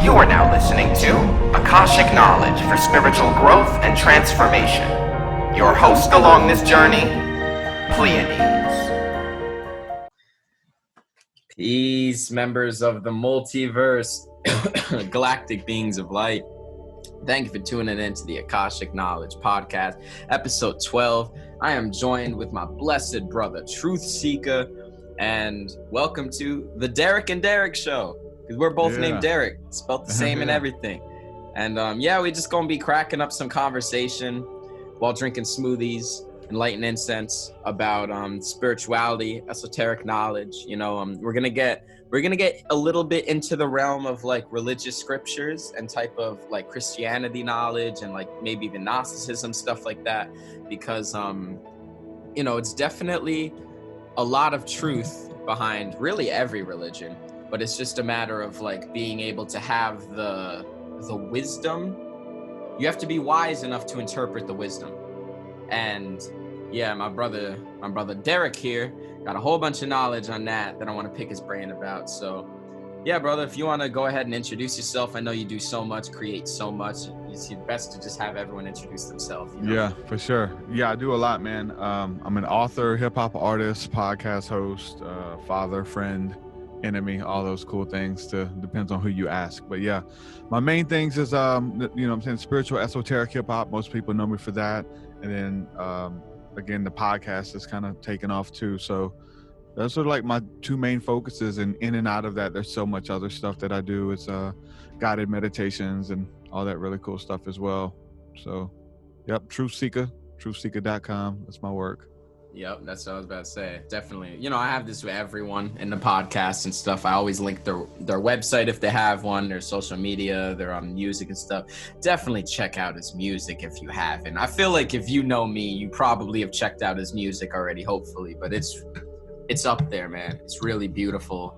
You are now listening to Akashic Knowledge for Spiritual Growth and Transformation. Your host along this journey, Pleiades. Peace, members of the multiverse, galactic beings of light. Thank you for tuning in to the Akashic Knowledge Podcast, episode 12. I am joined with my blessed brother, Truthseekah, and welcome to the Derek and Derek Show, because we're both named Derek, spelled the same and everything. And we just gonna be cracking up some conversation while drinking smoothies and lighting incense about spirituality, esoteric knowledge. We're gonna get a little bit into the realm of like religious scriptures and type of like Christianity knowledge and like maybe even Gnosticism, stuff like that, because it's definitely a lot of truth behind really every religion, but it's just a matter of like being able to have the wisdom. You have to be wise enough to interpret the wisdom. And yeah, my brother Derek here got a whole bunch of knowledge on that I want to pick his brain about. So yeah, brother, if you want to go ahead and introduce yourself. I know you do so much, create so much. It's best to just have everyone introduce themselves. Yeah, for sure. Yeah, I do a lot, man. I'm an author, hip-hop artist, podcast host, father, friend, enemy, all those cool things. Depends on who you ask. But yeah, my main things is I'm saying spiritual, esoteric hip-hop. Most people know me for that. And then again, the podcast is kind of taken off too. So those are like my two main focuses, and in and out of that, there's so much other stuff that I do. It's guided meditations and all that really cool stuff as well. So, yep, Truthseekah, truthseekah.com. That's my work. Yep, that's what I was about to say. Definitely. I have this with everyone in the podcast and stuff. I always link their website if they have one, their social media, they're on music and stuff. Definitely check out his music if you haven't. I feel like if you know me, you probably have checked out his music already, hopefully, but it's up there, man. It's really beautiful,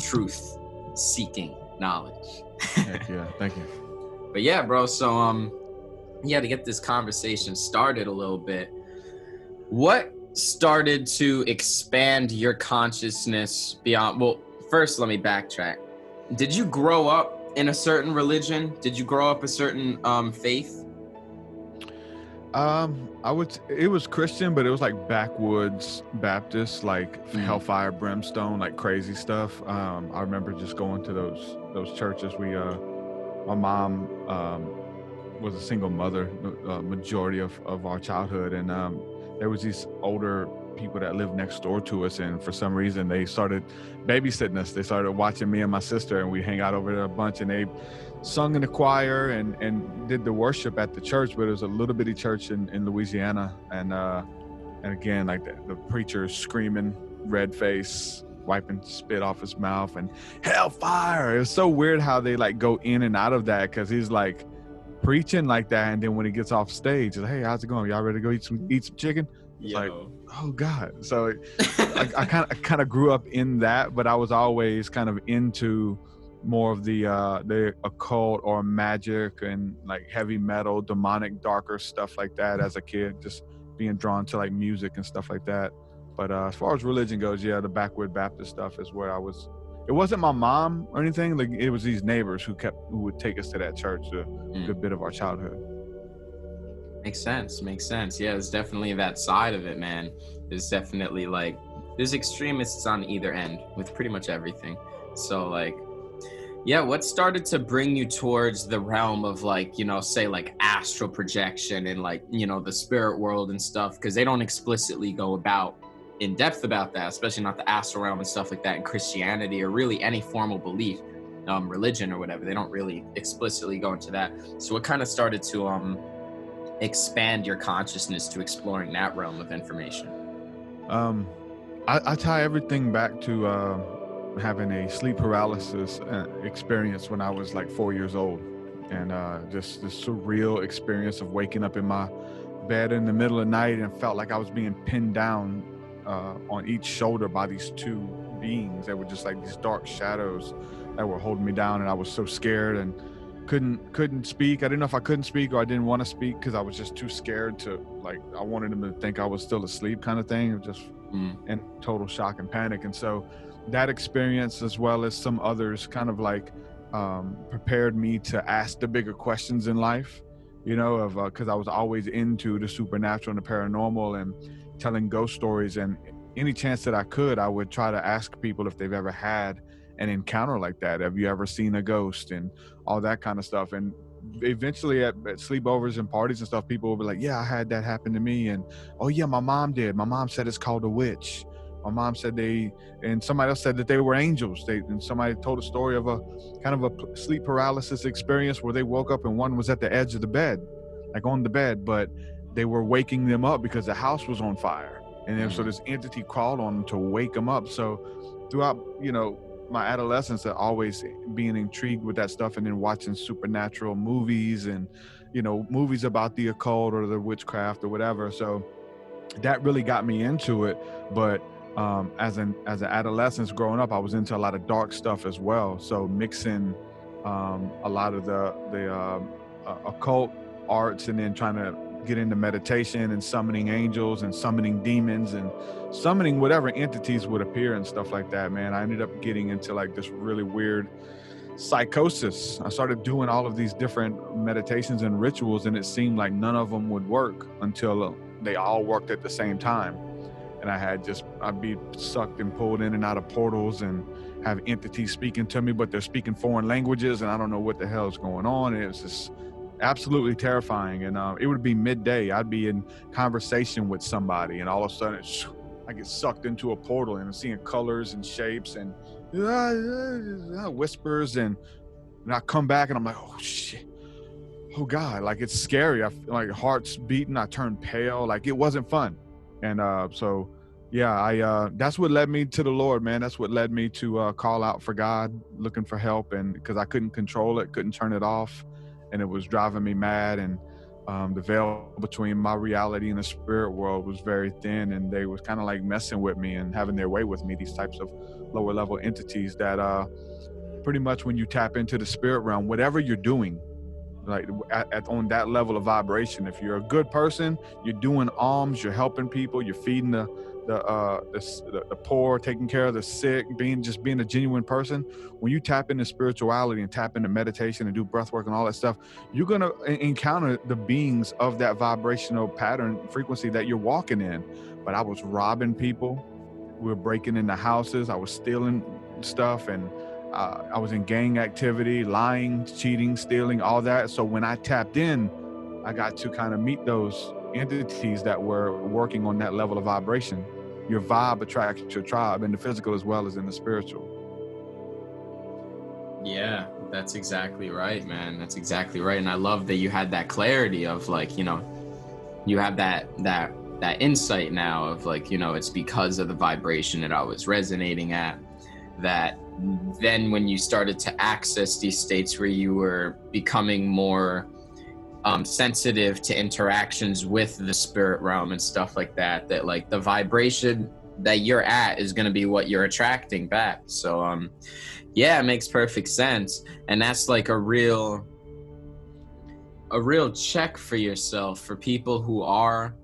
truth-seeking knowledge. Heck yeah, thank you. But yeah, bro, so to get this conversation started a little bit, what started to expand your consciousness beyond? Well, first, let me backtrack. Did you grow up in a certain religion? Did you grow up a certain faith? It was Christian, but it was like Backwoods Baptist, like hellfire, brimstone, like crazy stuff. I remember just going to those churches. My mom was a single mother, majority of our childhood, and there was these older people that lived next door to us, and for some reason they started babysitting us. They started watching me and my sister, and we hang out over there a bunch, and they sung in the choir and did the worship at the church. But it was a little bitty church in Louisiana, and again, like the preacher screaming, red face, wiping spit off his mouth, and hellfire. It was so weird how they like go in and out of that, because he's like preaching like that, and then when he gets off stage, he's like, hey, how's it going? Y'all ready to go eat some chicken? It's like, oh God. So I kind of grew up in that, but I was always kind of into more of the occult or magic and like heavy metal, demonic, darker stuff like that as a kid, just being drawn to like music and stuff like that. But as far as religion goes, yeah, the Backwoods Baptist stuff is where I was. It wasn't my mom or anything. Like, it was these neighbors who would take us to that church a good bit of our childhood. Makes sense. Yeah, there's definitely that side of it, man. There's definitely like, there's extremists on either end with pretty much everything. So like, yeah, what started to bring you towards the realm of like, say like astral projection and like, the spirit world and stuff? Because they don't explicitly go about in depth about that, especially not the astral realm and stuff like that in Christianity or really any formal belief, religion or whatever. They don't really explicitly go into that. So what kind of started to expand your consciousness to exploring that realm of information? I tie everything back to having a sleep paralysis experience when I was like 4 years old, and just this surreal experience of waking up in my bed in the middle of the night and felt like I was being pinned down on each shoulder by these two beings that were just like these dark shadows that were holding me down, and I was so scared and couldn't speak. I didn't know if I couldn't speak or I didn't want to speak because I was just too scared to, like, I wanted them to think I was still asleep kind of thing. It was just in total shock and panic. And so that experience, as well as some others, kind of like prepared me to ask the bigger questions in life, you know, of because I was always into the supernatural and the paranormal and telling ghost stories. And any chance that I could, I would try to ask people if they've ever had an encounter like that. Have you ever seen a ghost and all that kind of stuff? And eventually at sleepovers and parties and stuff, people will be like, yeah, I had that happen to me. And oh yeah, my mom did. My mom said it's called a witch. My mom said and somebody else said that they were angels. And somebody told a story of a kind of a sleep paralysis experience where they woke up and one was at the edge of the bed, like on the bed, but they were waking them up because the house was on fire. And then so this entity crawled on them to wake them up. So throughout, you know, my adolescence, always being intrigued with that stuff, and then watching supernatural movies and, you know, movies about the occult or the witchcraft or whatever. So that really got me into it. But as an adolescent growing up, I was into a lot of dark stuff as well. So mixing a lot of the occult arts, and then trying to get into meditation and summoning angels and summoning demons and summoning whatever entities would appear and stuff like that, man. I ended up getting into like this really weird psychosis. I started doing all of these different meditations and rituals, and it seemed like none of them would work until they all worked at the same time. And I'd be sucked and pulled in and out of portals and have entities speaking to me, but they're speaking foreign languages and I don't know what the hell is going on. And it was just absolutely terrifying. And it would be midday. I'd be in conversation with somebody, and all of a sudden I get sucked into a portal and I'm seeing colors and shapes and whispers, and I come back and I'm like, oh shit, oh God, like it's scary. I feel like heart's beating. I turn pale. Like it wasn't fun. And so yeah, that's what led me to the Lord, man. That's what led me to call out for God, looking for help, and because I couldn't control it, couldn't turn it off, and it was driving me mad. And the veil between my reality and the spirit world was very thin, and they was kind of like messing with me and having their way with me, these types of lower level entities that pretty much when you tap into the spirit realm, whatever you're doing, like on that level of vibration, if you're a good person, you're doing alms, you're helping people, you're feeding the poor, taking care of the sick, being a genuine person. When you tap into spirituality and tap into meditation and do breath work and all that stuff, you're going to encounter the beings of that vibrational pattern frequency that you're walking in. But I was robbing people. We were breaking into houses. I was stealing stuff, and I was in gang activity, lying, cheating, stealing, all that. So when I tapped in, I got to kind of meet those entities that were working on that level of vibration. Your vibe attracts your tribe, in the physical as well as in the spiritual. Yeah, that's exactly right, man. That's exactly right. And I love that you had that clarity of like, you know, you have that insight now of like, you know, it's because of the vibration that I was resonating at, that then when you started to access these states where you were becoming more sensitive to interactions with the spirit realm and stuff like that, that like the vibration that you're at is going to be what you're attracting back. So yeah, it makes perfect sense. And that's like a real check for yourself, for people who are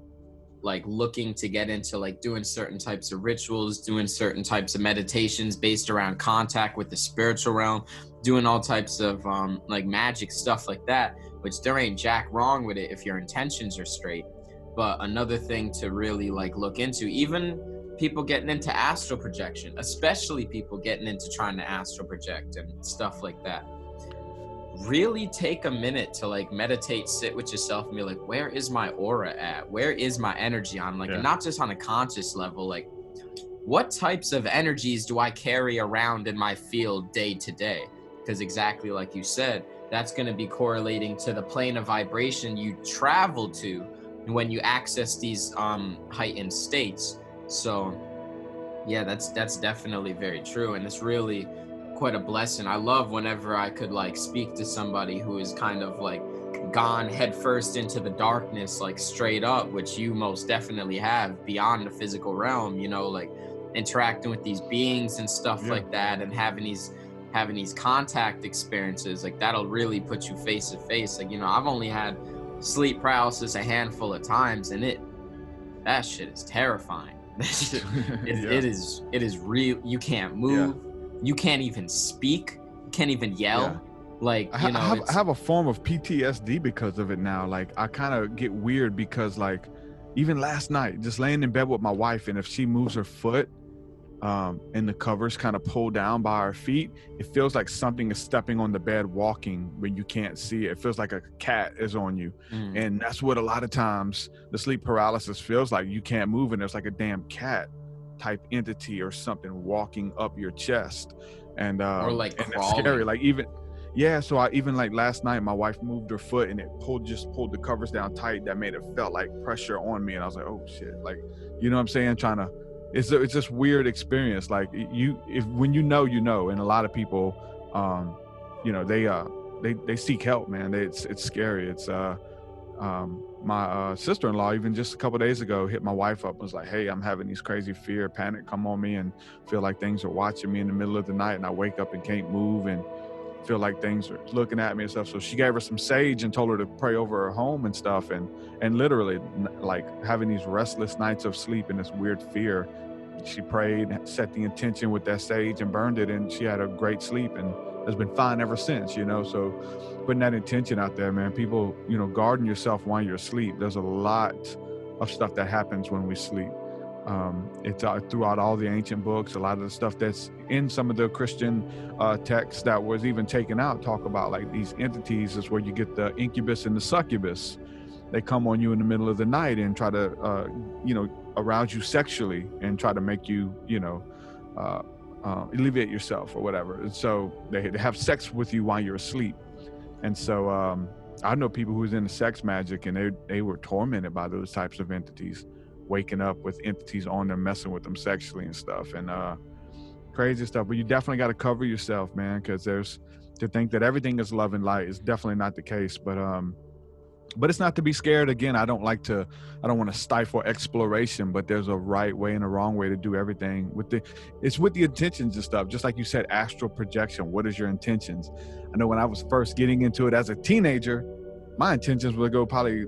like looking to get into like doing certain types of rituals, doing certain types of meditations based around contact with the spiritual realm, doing all types of like magic stuff like that, which there ain't jack wrong with it if your intentions are straight. But another thing to really like look into, even people getting into astral projection, especially people getting into trying to astral project and stuff like that, really take a minute to like meditate, sit with yourself and be like, where is my aura at? Where is my energy on? Like, and not just on a conscious level, like what types of energies do I carry around in my field day to day? Because exactly like you said, that's going to be correlating to the plane of vibration you travel to when you access these heightened states. So yeah, that's definitely very true. And it's really quite a blessing. I love whenever I could like speak to somebody who is kind of like gone headfirst into the darkness, like straight up, which you most definitely have, beyond the physical realm, you know, like interacting with these beings and stuff like that, and having these contact experiences, like that'll really put you face to face. Like, you know, I've only had sleep paralysis a handful of times, and that shit is terrifying. It is real. You can't move. You can't even speak. You can't even yell. Like, I have a form of PTSD because of it now. Like, I kind of get weird because, like, even last night, just laying in bed with my wife, and if she moves her foot, and the covers kind of pull down by our feet, it feels like something is stepping on the bed walking when you can't see it. It feels like a cat is on you. And that's what a lot of times the sleep paralysis feels like. You can't move and there's like a damn cat type entity or something walking up your chest. And or like and crawling. it's scary. Like, even so I even, like, last night my wife moved her foot and it pulled the covers down tight. That made it felt like pressure on me, and I was like, oh shit. Like, you know what I'm saying? It's just weird experience. Like, when you know, and a lot of people, they seek help, man. It's scary. It's my sister-in-law, even just a couple days ago, hit my wife up and was like, hey, I'm having these crazy panic come on me, and feel like things are watching me in the middle of the night, and I wake up and can't move and feel like things are looking at me and stuff. So she gave her some sage and told her to pray over her home and stuff, and literally, like, having these restless nights of sleep and this weird fear, she prayed, set the intention with that sage and burned it, and she had a great sleep and has been fine ever since. So putting that intention out there, man. People, guarding yourself while you're asleep. There's a lot of stuff that happens when we sleep. It's throughout all the ancient books. A lot of the stuff that's in some of the Christian texts that was even taken out talk about, like, these entities is where you get the incubus and the succubus. They come on you in the middle of the night and try to, arouse you sexually and try to make you, alleviate yourself or whatever. And so they have sex with you while you're asleep. And so I know people who was into sex magic, and they were tormented by those types of entities, waking up with entities on them, messing with them sexually and stuff, and crazy stuff. But you definitely got to cover yourself, man, because to think that everything is love and light is definitely not the case. But it's not to be scared. Again, I don't want to stifle exploration, but there's a right way and a wrong way to do everything it's with the intentions and stuff. Just like you said, astral projection. What is your intentions? I know when I was first getting into it as a teenager, my intentions were to go probably,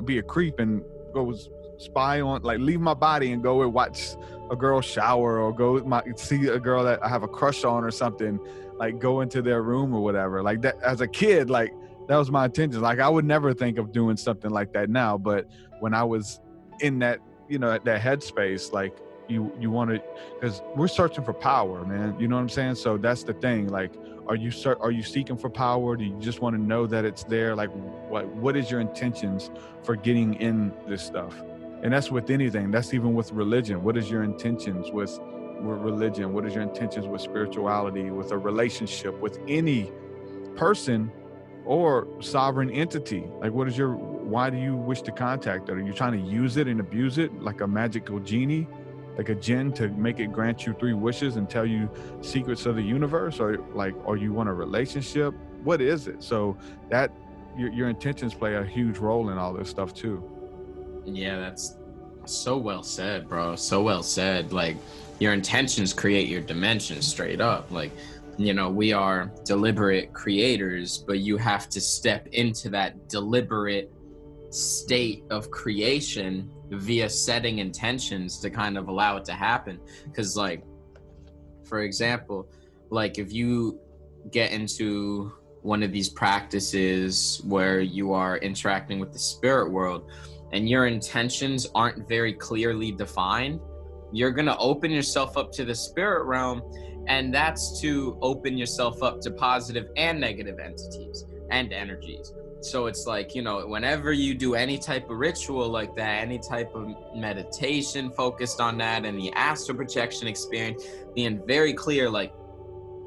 be a creep and go spy on, like, leave my body and go and watch a girl shower, or go see a girl that I have a crush on or something, like, go into their room or whatever. Like, that as a kid, like, that was my intention. Like, I would never think of doing something like that now, but when I was in that, that headspace, like, you want to, because we're searching for power, man. You know what I'm saying? So that's the thing. Like, are you seeking for power? Do you just want to know that it's there? Like, what is your intentions for getting in this stuff? And that's with anything. That's even with religion. What is your intentions with religion? What is your intentions with spirituality, with a relationship, with any person or sovereign entity? Like, why do you wish to contact it? Are you trying to use it and abuse it like a magical genie, like a jinn, to make it grant you 3 wishes and tell you secrets of the universe? Or you want a relationship? What is it? So that your intentions play a huge role in all this stuff too. Yeah, that's so well said, bro. So well said. Like, your intentions create your dimension, straight up. Like, we are deliberate creators, but you have to step into that deliberate state of creation via setting intentions to kind of allow it to happen. Because, like, for example, like, if you get into one of these practices where you are interacting with the spirit world and your intentions aren't very clearly defined, you're going to open yourself up to the spirit realm, and that's to open yourself up to positive and negative entities and energies. So it's like, whenever you do any type of ritual like that, any type of meditation focused on that, and the astral projection experience, being very clear, like,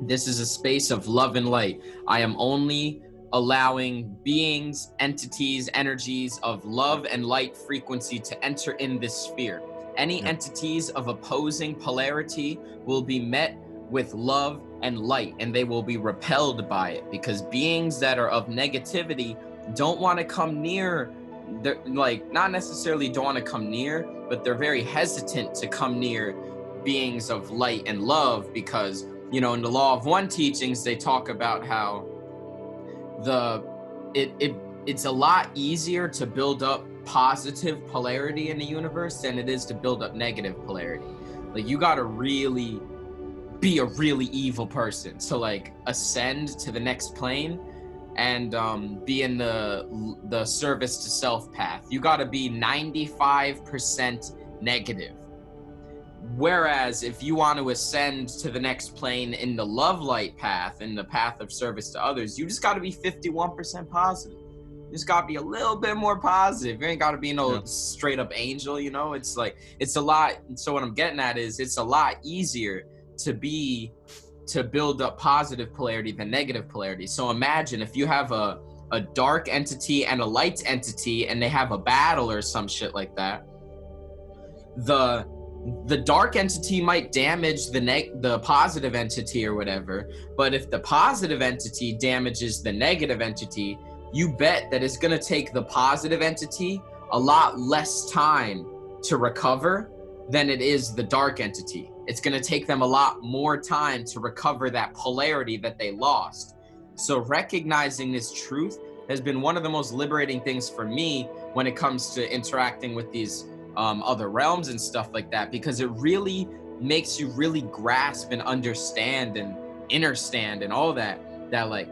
this is a space of love and light. I am only allowing beings, entities, energies of love and light frequency to enter in this sphere. Any entities of opposing polarity will be met with love and light, and they will be repelled by it, because beings that are of negativity don't want to come near. They're, like, not necessarily don't want to come near, but they're very hesitant to come near beings of light and love, because, in the Law of One teachings, they talk about how it's a lot easier to build up positive polarity in the universe than it is to build up negative polarity. Like, you got to really be a really evil person, to like ascend to the next plane and be in the service to self path. You got to be 95% negative. Whereas if you want to ascend to the next plane in the love light path, in the path of service to others, you just got to be 51% positive. You just got to be a little bit more positive. You ain't got to be no straight up angel, you know? It's like, it's a lot. So what I'm getting at is it's a lot easier to build up positive polarity than negative polarity. So imagine if you have a dark entity and a light entity and they have a battle or some shit like that. The dark entity might damage the positive entity or whatever, but if the positive entity damages the negative entity, you bet that it's going to take the positive entity a lot less time to recover than it is the dark entity. It's going to take them a lot more time to recover that polarity that they lost. So recognizing this truth has been one of the most liberating things for me when it comes to interacting with these other realms and stuff like that, because it really makes you really grasp and understand and understand and all that like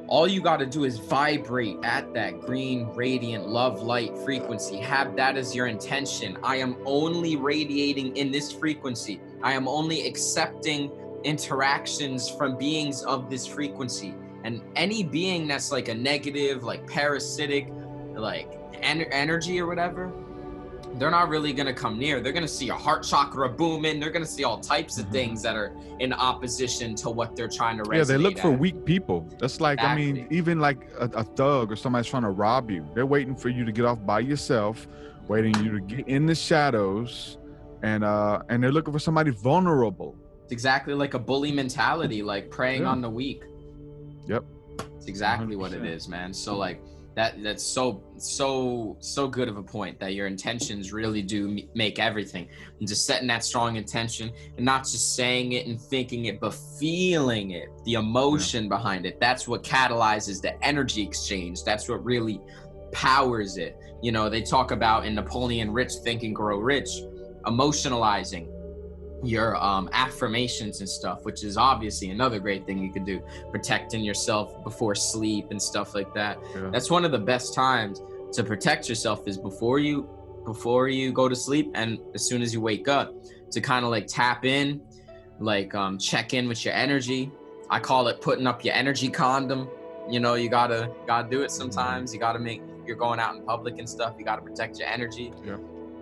all you got to do is vibrate at that green, radiant, love, light frequency. Have that as your intention. I am only radiating in this frequency. I am only accepting interactions from beings of this frequency. And any being that's like a negative, like parasitic, like energy or whatever, they're not really going to come near. They're going to see a heart chakra booming. They're going to see all types of things that are in opposition to what they're trying to resonate. Yeah, they look for weak people. That's like, Exactly. I mean, even like a thug or somebody's trying to rob you. They're waiting for you to get off by yourself, waiting you to get in the shadows, and they're looking for somebody vulnerable. It's exactly like a bully mentality, like preying on the weak. Yep. It's exactly 100%. What it is, man. So like that's so good of a point, that your intentions really do make everything, and just setting that strong intention and not just saying it and thinking it, but feeling it, the emotion behind it. That's what catalyzes the energy exchange. That's what really powers it. You know, they talk about in Napoleon Rich, Think and Grow Rich, emotionalizing your affirmations and stuff, which is obviously another great thing you could do, protecting yourself before sleep and stuff like that. That's one of the best times to protect yourself, is before you go to sleep and as soon as you wake up, to kind of like tap in, like check in with your energy. I call it putting up your energy condom. You know, you gotta do it sometimes. You gotta make, you're going out in public and stuff, you gotta protect your energy.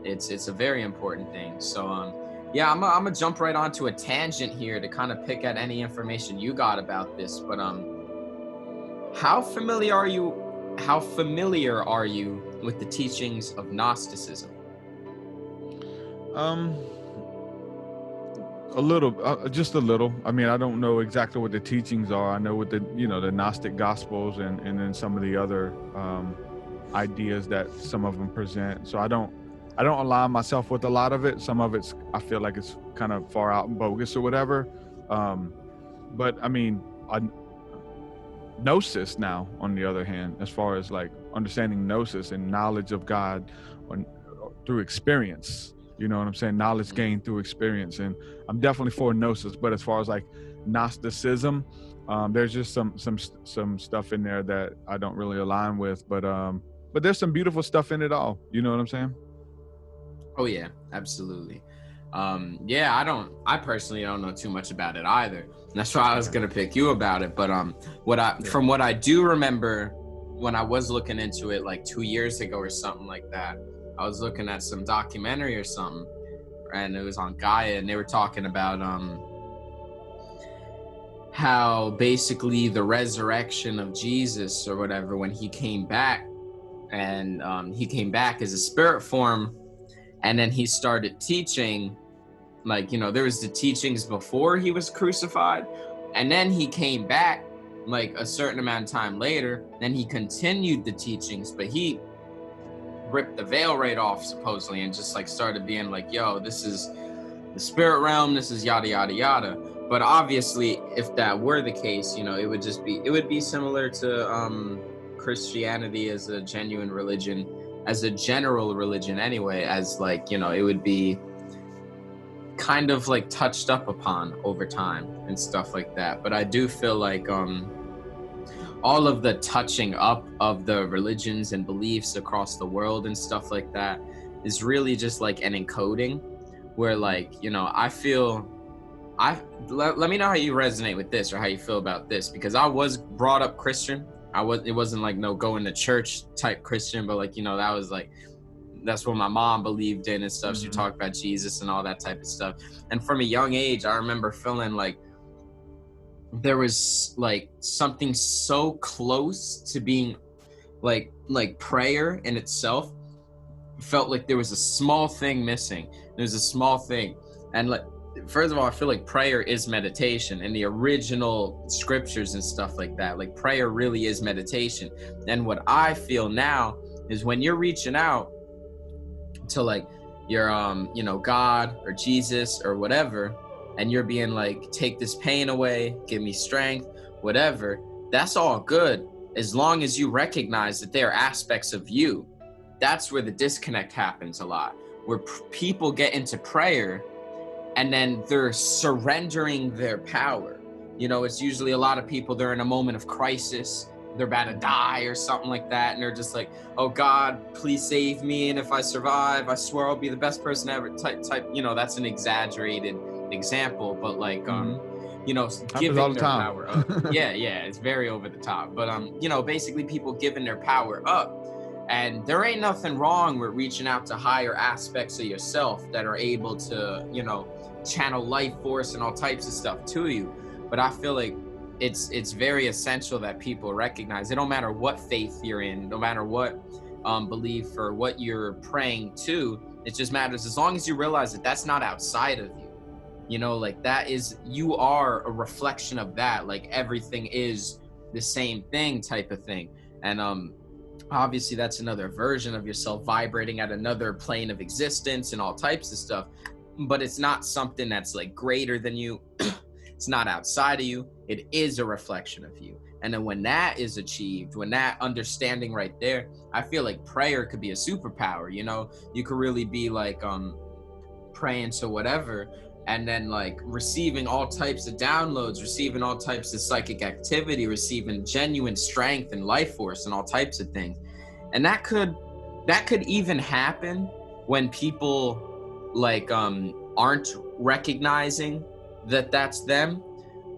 It's a very important thing. So yeah, I'm gonna jump right onto a tangent here to kind of pick at any information you got about this. But how familiar are you with the teachings of Gnosticism? A little, just a little. I mean, I don't know exactly what the teachings are. I know what the Gnostic Gospels and then some of the other ideas that some of them present. So I don't align myself with a lot of it. Some of it's, I feel like it's kind of far out and bogus or whatever. But I mean, Gnosis now, on the other hand, as far as like understanding Gnosis and knowledge of God through experience, you know what I'm saying? Knowledge gained through experience. And I'm definitely for Gnosis, but as far as like Gnosticism, there's just some stuff in there that I don't really align with, but there's some beautiful stuff in it all. You know what I'm saying? Oh yeah, absolutely. Yeah, I personally don't know too much about it either. And that's why I was gonna pick you about it. But from what I do remember, when I was looking into it like 2 years ago or something like that, I was looking at some documentary or something, and it was on Gaia, and they were talking about how basically the resurrection of Jesus or whatever, when he came back, and he came back as a spirit form. And then he started teaching, like, there was the teachings before he was crucified. And then he came back like a certain amount of time later, and he continued the teachings, but he ripped the veil right off supposedly and just like started being like, yo, this is the spirit realm, this is yada, yada, yada. But obviously if that were the case, it would be similar to Christianity as a genuine religion, as a general religion anyway, as like, it would be kind of like touched up upon over time and stuff like that. But I do feel like all of the touching up of the religions and beliefs across the world and stuff like that is really just like an encoding where, like, you know, I feel let me know how you resonate with this or how you feel about this, because I was brought up Christian. It wasn't like no going to church type Christian, but like, you know, that's what my mom believed in and stuff. She talked about Jesus and all that type of stuff. And from a young age, I remember feeling like there was like something so close to being like prayer in itself felt like there was a small thing missing. There's a small thing. And like, first of all, I feel like prayer is meditation in the original scriptures and stuff like that. Like prayer really is meditation. And what I feel now is when you're reaching out to like your you know, God or Jesus or whatever, and you're being like, take this pain away, give me strength, whatever, that's all good as long as you recognize that there are aspects of you. That's where the disconnect happens a lot, where people get into prayer and then they're surrendering their power. You know, it's usually a lot of people, they're in a moment of crisis, they're about to die or something like that, and they're just like, oh God, please save me, and if I survive, I swear I'll be the best person ever, type, you know, that's an exaggerated example, but like you know, giving their power up. yeah, it's very over the top, but you know, basically people giving their power up. And there ain't nothing wrong with reaching out to higher aspects of yourself that are able to, you know, channel life force and all types of stuff to you. But I feel like it's very essential that people recognize it don't matter what faith you're in, no matter what belief or what you're praying to, it just matters as long as you realize that that's not outside of you. You know, like that is, you are a reflection of that, like everything is the same thing type of thing. And obviously that's another version of yourself vibrating at another plane of existence and all types of stuff, but it's not something that's like greater than you. It's not outside of you. It is a reflection of you. And then when that is achieved, when that understanding right there, I feel like prayer could be a superpower. You know, you could really be like praying to whatever, and then like receiving all types of downloads, receiving all types of psychic activity, receiving genuine strength and life force and all types of things. And that could even happen when people like aren't recognizing that that's them.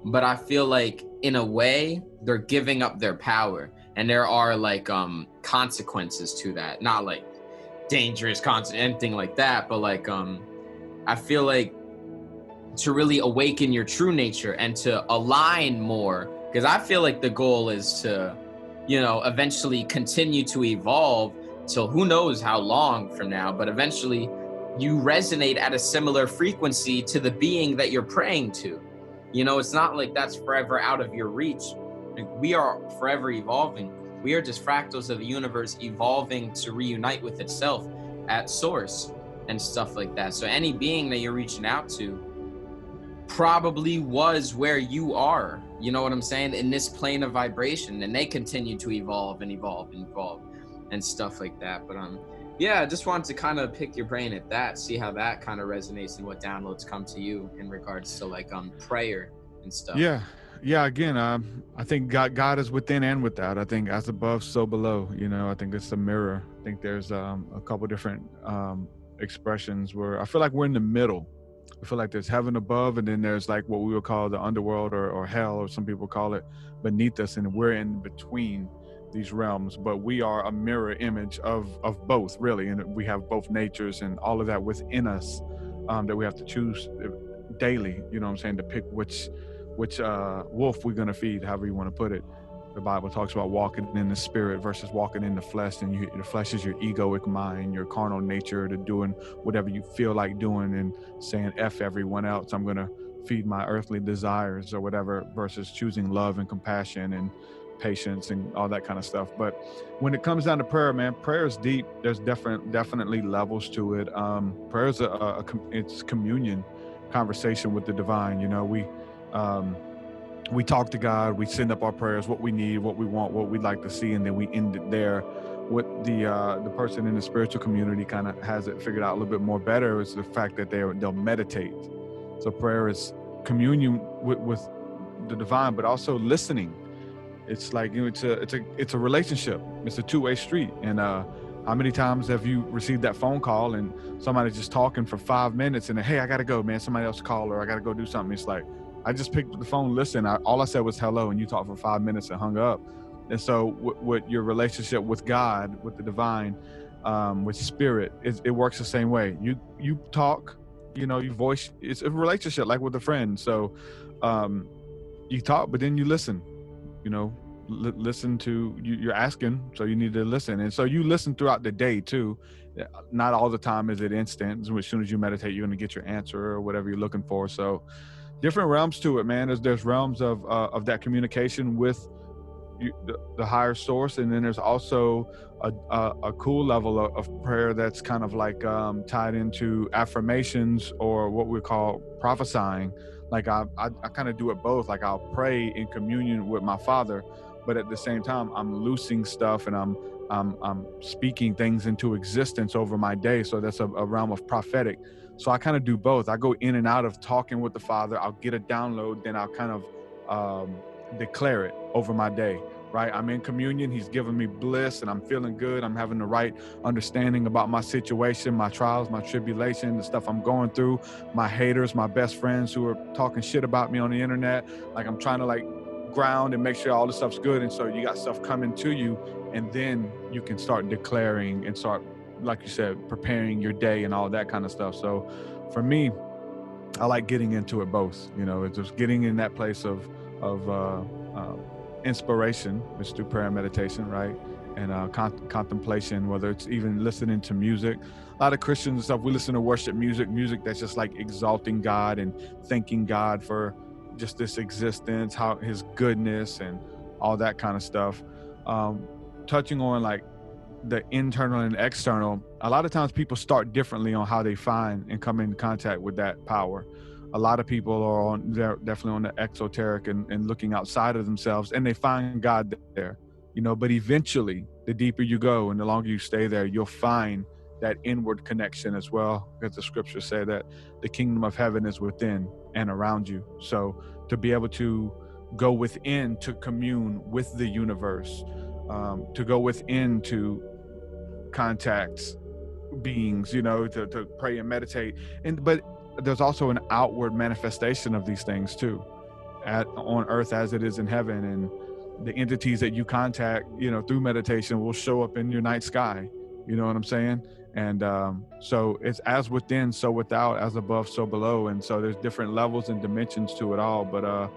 But I feel like in a way they're giving up their power, and there are like consequences to that, not like dangerous anything like that, but like I feel like to really awaken your true nature and to align more, because I feel like the goal is to, you know, eventually continue to evolve till who knows how long from now, but eventually you resonate at a similar frequency to the being that you're praying to. You know, it's not like that's forever out of your reach. Like, we are forever evolving. We are just fractals of the universe evolving to reunite with itself at source and stuff like that. So any being that you're reaching out to probably was where you are, you know what I'm saying, in this plane of vibration, and they continue to evolve and evolve and evolve and stuff like that. But yeah, I just wanted to kind of pick your brain at that, see how that kind of resonates and what downloads come to you in regards to like prayer and stuff. Yeah, again, I think God is within and without. I think as above, so below. You know, I think it's a mirror. I think there's a couple different expressions where I feel like we're in the middle. I feel like there's heaven above, and then there's like what we would call the underworld or hell, or some people call it beneath us, and we're in between these realms. But we are a mirror image of both, really, and we have both natures and all of that within us that we have to choose daily. You know what I'm saying? To pick which wolf we're gonna feed, however you want to put it. The Bible talks about walking in the spirit versus walking in the flesh, and the flesh is your egoic mind, your carnal nature, to doing whatever you feel like doing and saying F everyone else. I'm going to feed my earthly desires or whatever, versus choosing love and compassion and patience and all that kind of stuff. But when it comes down to prayer, man, prayer is deep. There's definitely levels to it. Prayer is it's communion, conversation with the divine. You know, we talk to God, we send up our prayers, what we need, what we want, what we'd like to see, and then we end it there. What the person in the spiritual community kind of has it figured out a little bit more better is the fact that they'll meditate. So prayer is communion with the divine, but also listening. It's like, you know, it's a relationship. It's a two-way street. And how many times have you received that phone call and somebody's just talking for 5 minutes and then, hey, I gotta go, man. Somebody else called, or I gotta go do something. It's like, I just picked up the phone, listen. All I said was hello, and you talked for 5 minutes and hung up. And so, with your relationship with God, with the divine, with spirit, it works the same way. You talk, you know, you voice. It's a relationship like with a friend. So, you talk, but then you listen. You know, listen to you're asking, so you need to listen, and so you listen throughout the day too. Not all the time is it instant. As soon as you meditate, you're going to get your answer or whatever you're looking for. So different realms to it, man. There's realms of that communication with the higher source, and then there's also a cool level of prayer that's kind of like tied into affirmations, or what we call prophesying. Like I kind of do it both. Like I'll pray in communion with my Father, but at the same time I'm loosing stuff and I'm speaking things into existence over my day. So that's a realm of prophetic. So I kind of do both. I go in and out of talking with the Father. I'll get a download, then I'll kind of declare it over my day, right? I'm in communion. He's giving me bliss and I'm feeling good. I'm having the right understanding about my situation, my trials, my tribulation, the stuff I'm going through, my haters, my best friends who are talking shit about me on the internet. Like I'm trying to like ground and make sure all this stuff's good. And so you got stuff coming to you, and then you can start declaring and start, like you said, preparing your day and all that kind of stuff. So for me, I like getting into it both. You know, it's just getting in that place of inspiration, which is through prayer and meditation, right? And contemplation, whether it's even listening to music. A lot of Christians and stuff, we listen to worship music that's just like exalting God and thanking God for just this existence, how his goodness and all that kind of stuff. Touching on like the internal and external, a lot of times people start differently on how they find and come in contact with that power. A lot of people they're definitely on the exoteric and looking outside of themselves, and they find God there, you know, but eventually the deeper you go and the longer you stay there, you'll find that inward connection as well, because the scriptures say that the kingdom of heaven is within and around you. So to be able to go within to commune with the universe, to go within to contact beings, you know, to pray and meditate, but there's also an outward manifestation of these things too, on earth as it is in heaven. And the entities that you contact, you know, through meditation will show up in your night sky. You know what I'm saying? And so it's as within, so without, as above, so below. And so there's different levels and dimensions to it all, but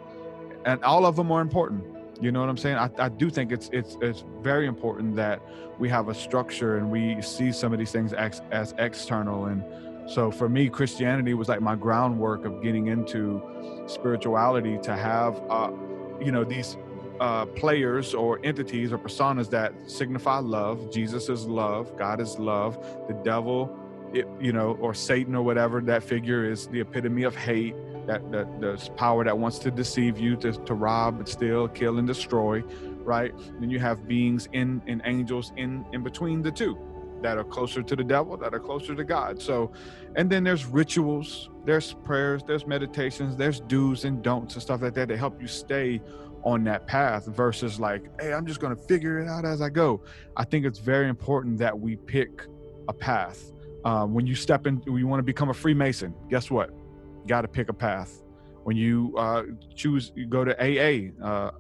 and all of them are important. You know what I'm saying? I do think it's very important that we have a structure and we see some of these things as external. And so for me, Christianity was like my groundwork of getting into spirituality, to have, you know, these players or entities or personas that signify love. Jesus is love. God is love. The devil, you know, or Satan or whatever, that figure is the epitome of hate. That there's power that wants to deceive you, to rob, steal, kill, and destroy, right? Then you have beings and angels in between the two, that are closer to the devil, that are closer to God. So, and then there's rituals, there's prayers, there's meditations, there's do's and don'ts and stuff like that to help you stay on that path, versus like, hey, I'm just going to figure it out as I go. I think it's very important that we pick a path. When you you want to become a Freemason, guess what? You got to pick a path. When you you go to AA,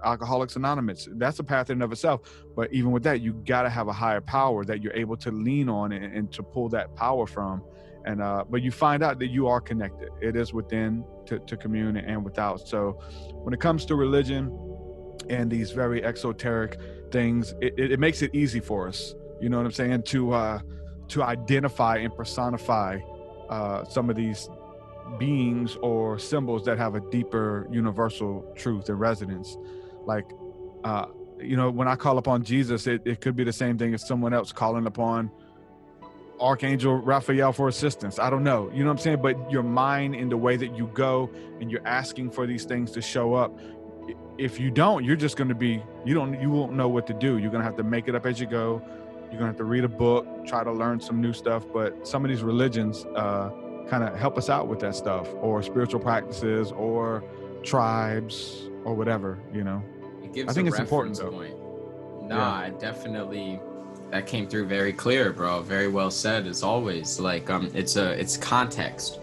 Alcoholics Anonymous, that's a path in and of itself. But even with that, you got to have a higher power that you're able to lean on and to pull that power from. And but you find out that you are connected. It is within to commune and without. So when it comes to religion and these very exoteric things, it makes it easy for us. You know what I'm saying? To identify and personify some of these beings or symbols that have a deeper universal truth and resonance. Like, you know, when I call upon Jesus, it could be the same thing as someone else calling upon Archangel Raphael for assistance. I don't know. You know what I'm saying? But your mind, in the way that you go and you're asking for these things to show up, if you don't, you're just going to be, you won't know what to do. You're going to have to make it up as you go. You're going to have to read a book, try to learn some new stuff. But some of these religions kind of help us out with that stuff, or spiritual practices, or tribes, or whatever, It gives I think a it's important, reference though. point. Yeah. I definitely, that came through very clear, bro. Very well said, as always. Like, it's context,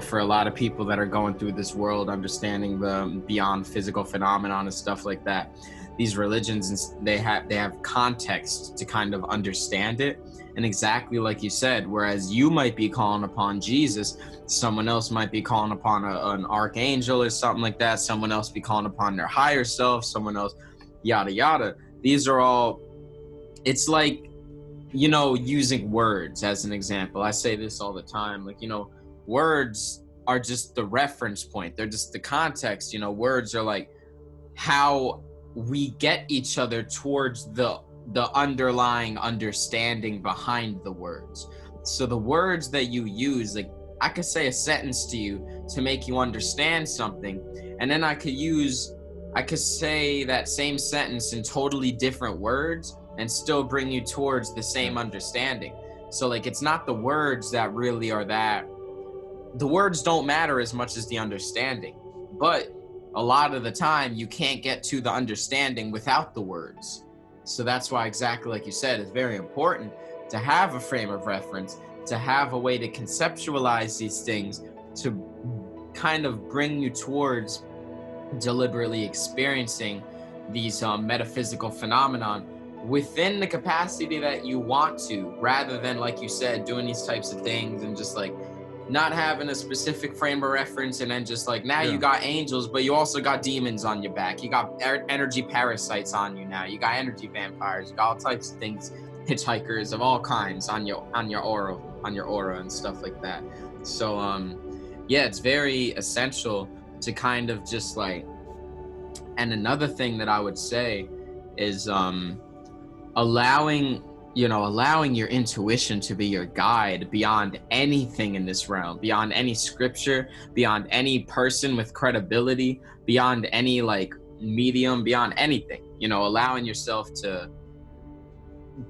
for a lot of people that are going through this world, understanding the beyond physical phenomenon and stuff like that. These religions, they have context to kind of understand it. And exactly like you said, whereas you might be calling upon Jesus, someone else might be calling upon an archangel or something like that. Someone else be calling upon their higher self. Someone else, yada yada. These are all, it's like, using words as an example. I say this all the time, like, words are just the reference point. They're just the context. Words are like how we get each other towards the underlying understanding behind the words. So the words that you use, like, I could say a sentence to you to make you understand something, and then I could say that same sentence in totally different words and still bring you towards the same understanding. So, like, it's not the words that really are that. The words don't matter as much as the understanding. But a lot of the time, you can't get to the understanding without the words. So that's why, exactly like you said, it's very important to have a frame of reference, to have a way to conceptualize these things, to kind of bring you towards deliberately experiencing these metaphysical phenomenon within the capacity that you want to, rather than, like you said, doing these types of things and just like not having a specific frame of reference, and then just like, now you got angels, but you also got demons on your back. You got energy parasites on you now. You got energy vampires. You got all types of things, hitchhikers of all kinds on your aura and stuff like that. So yeah, it's very essential to kind of just like, and another thing that I would say is allowing your intuition to be your guide beyond anything in this realm, beyond any scripture, beyond any person with credibility, beyond any like medium, beyond anything, allowing yourself to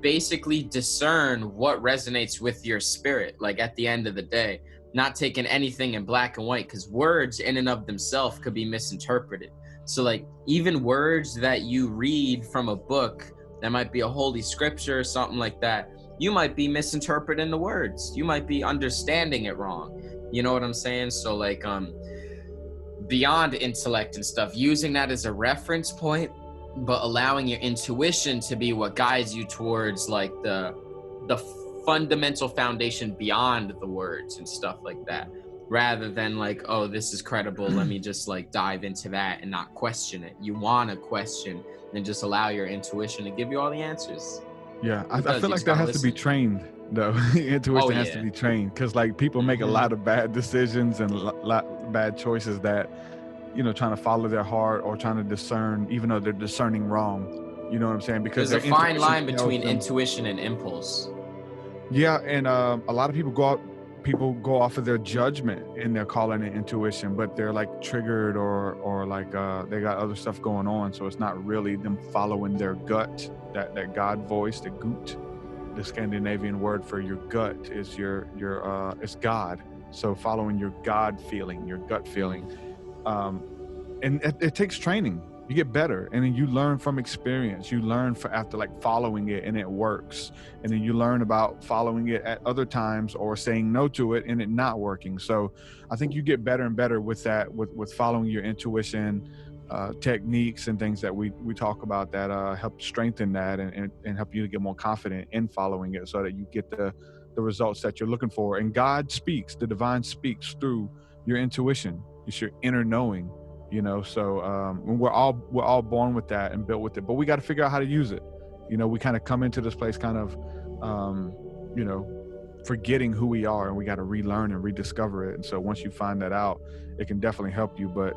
basically discern what resonates with your spirit, like at the end of the day, not taking anything in black and white, because words in and of themselves could be misinterpreted. So like, even words that you read from a book that might be a holy scripture or something like that, you might be misinterpreting the words. You might be understanding it wrong. You know what I'm saying? So like, beyond intellect and stuff, using that as a reference point, but allowing your intuition to be what guides you towards like the fundamental foundation beyond the words and stuff like that, rather than like, oh, this is credible, let me just like dive into that and not question it. You want to question and just allow your intuition to give you all the answers. Yeah, I feel like that has to be trained, though. Intuition has to be trained, because like people make a lot of bad decisions and bad choices that, trying to follow their heart or trying to discern, even though they're discerning wrong. You know what I'm saying? Because there's a fine line between intuition and impulse. Yeah, and a lot of people go off of their judgment and they're calling it intuition, but they're like triggered or like they got other stuff going on, so it's not really them following their gut. That God voice, the gut, the Scandinavian word for your gut is your it's God. So following your God feeling, your gut feeling, and it takes training. You get better, and then you learn from experience. You learn after like following it and it works, and then you learn about following it at other times or saying no to it and it not working. So I think you get better and better with that, with following your intuition, techniques and things that we talk about that help strengthen that and help you to get more confident in following it, so that you get the results that you're looking for. And God speaks, the divine speaks through your intuition. It's your inner knowing. So we're all born with that and built with it, but we got to figure out how to use it. We kind of come into this place kind of forgetting who we are, and we got to relearn and rediscover it. And so once you find that out, it can definitely help you. But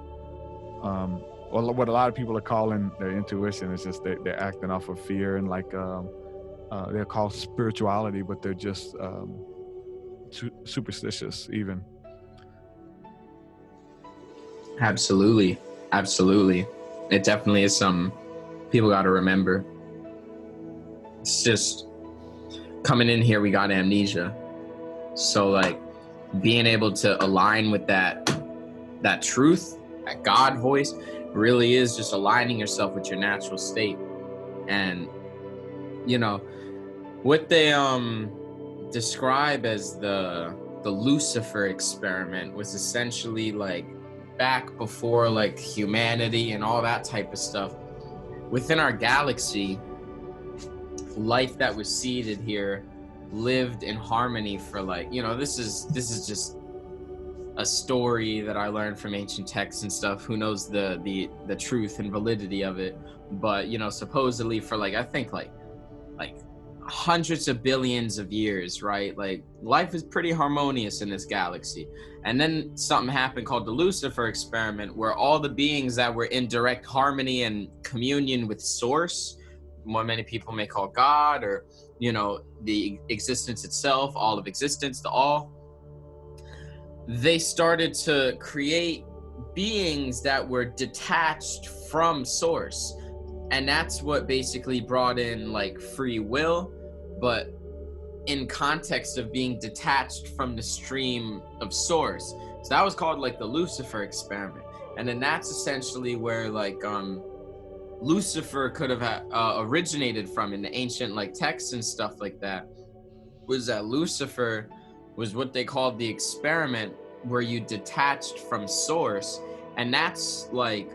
what a lot of people are calling their intuition is just they're acting off of fear, and like they're called spirituality, but they're just superstitious even. Absolutely. It definitely is something people got to remember. It's just coming in here, we got amnesia. So like being able to align with that truth, that God voice, really is just aligning yourself with your natural state. And you know what they describe as the Lucifer experiment was essentially like back before like humanity and all that type of stuff within our galaxy. Life that was seeded here lived in harmony for like, this is just a story that I learned from ancient texts and stuff. Who knows the truth and validity of it? But supposedly for like, I think like hundreds of billions of years, right? Like life is pretty harmonious in this galaxy. And then something happened called the Lucifer experiment, where all the beings that were in direct harmony and communion with source, what many people may call God, or the existence itself, all of existence, the all, they started to create beings that were detached from source. And that's what basically brought in like free will, but in context of being detached from the stream of source. So that was called like the Lucifer experiment. And then that's essentially where like Lucifer could have originated from in the ancient like texts and stuff like that, was that Lucifer was what they called the experiment, where you detached from source. And that's like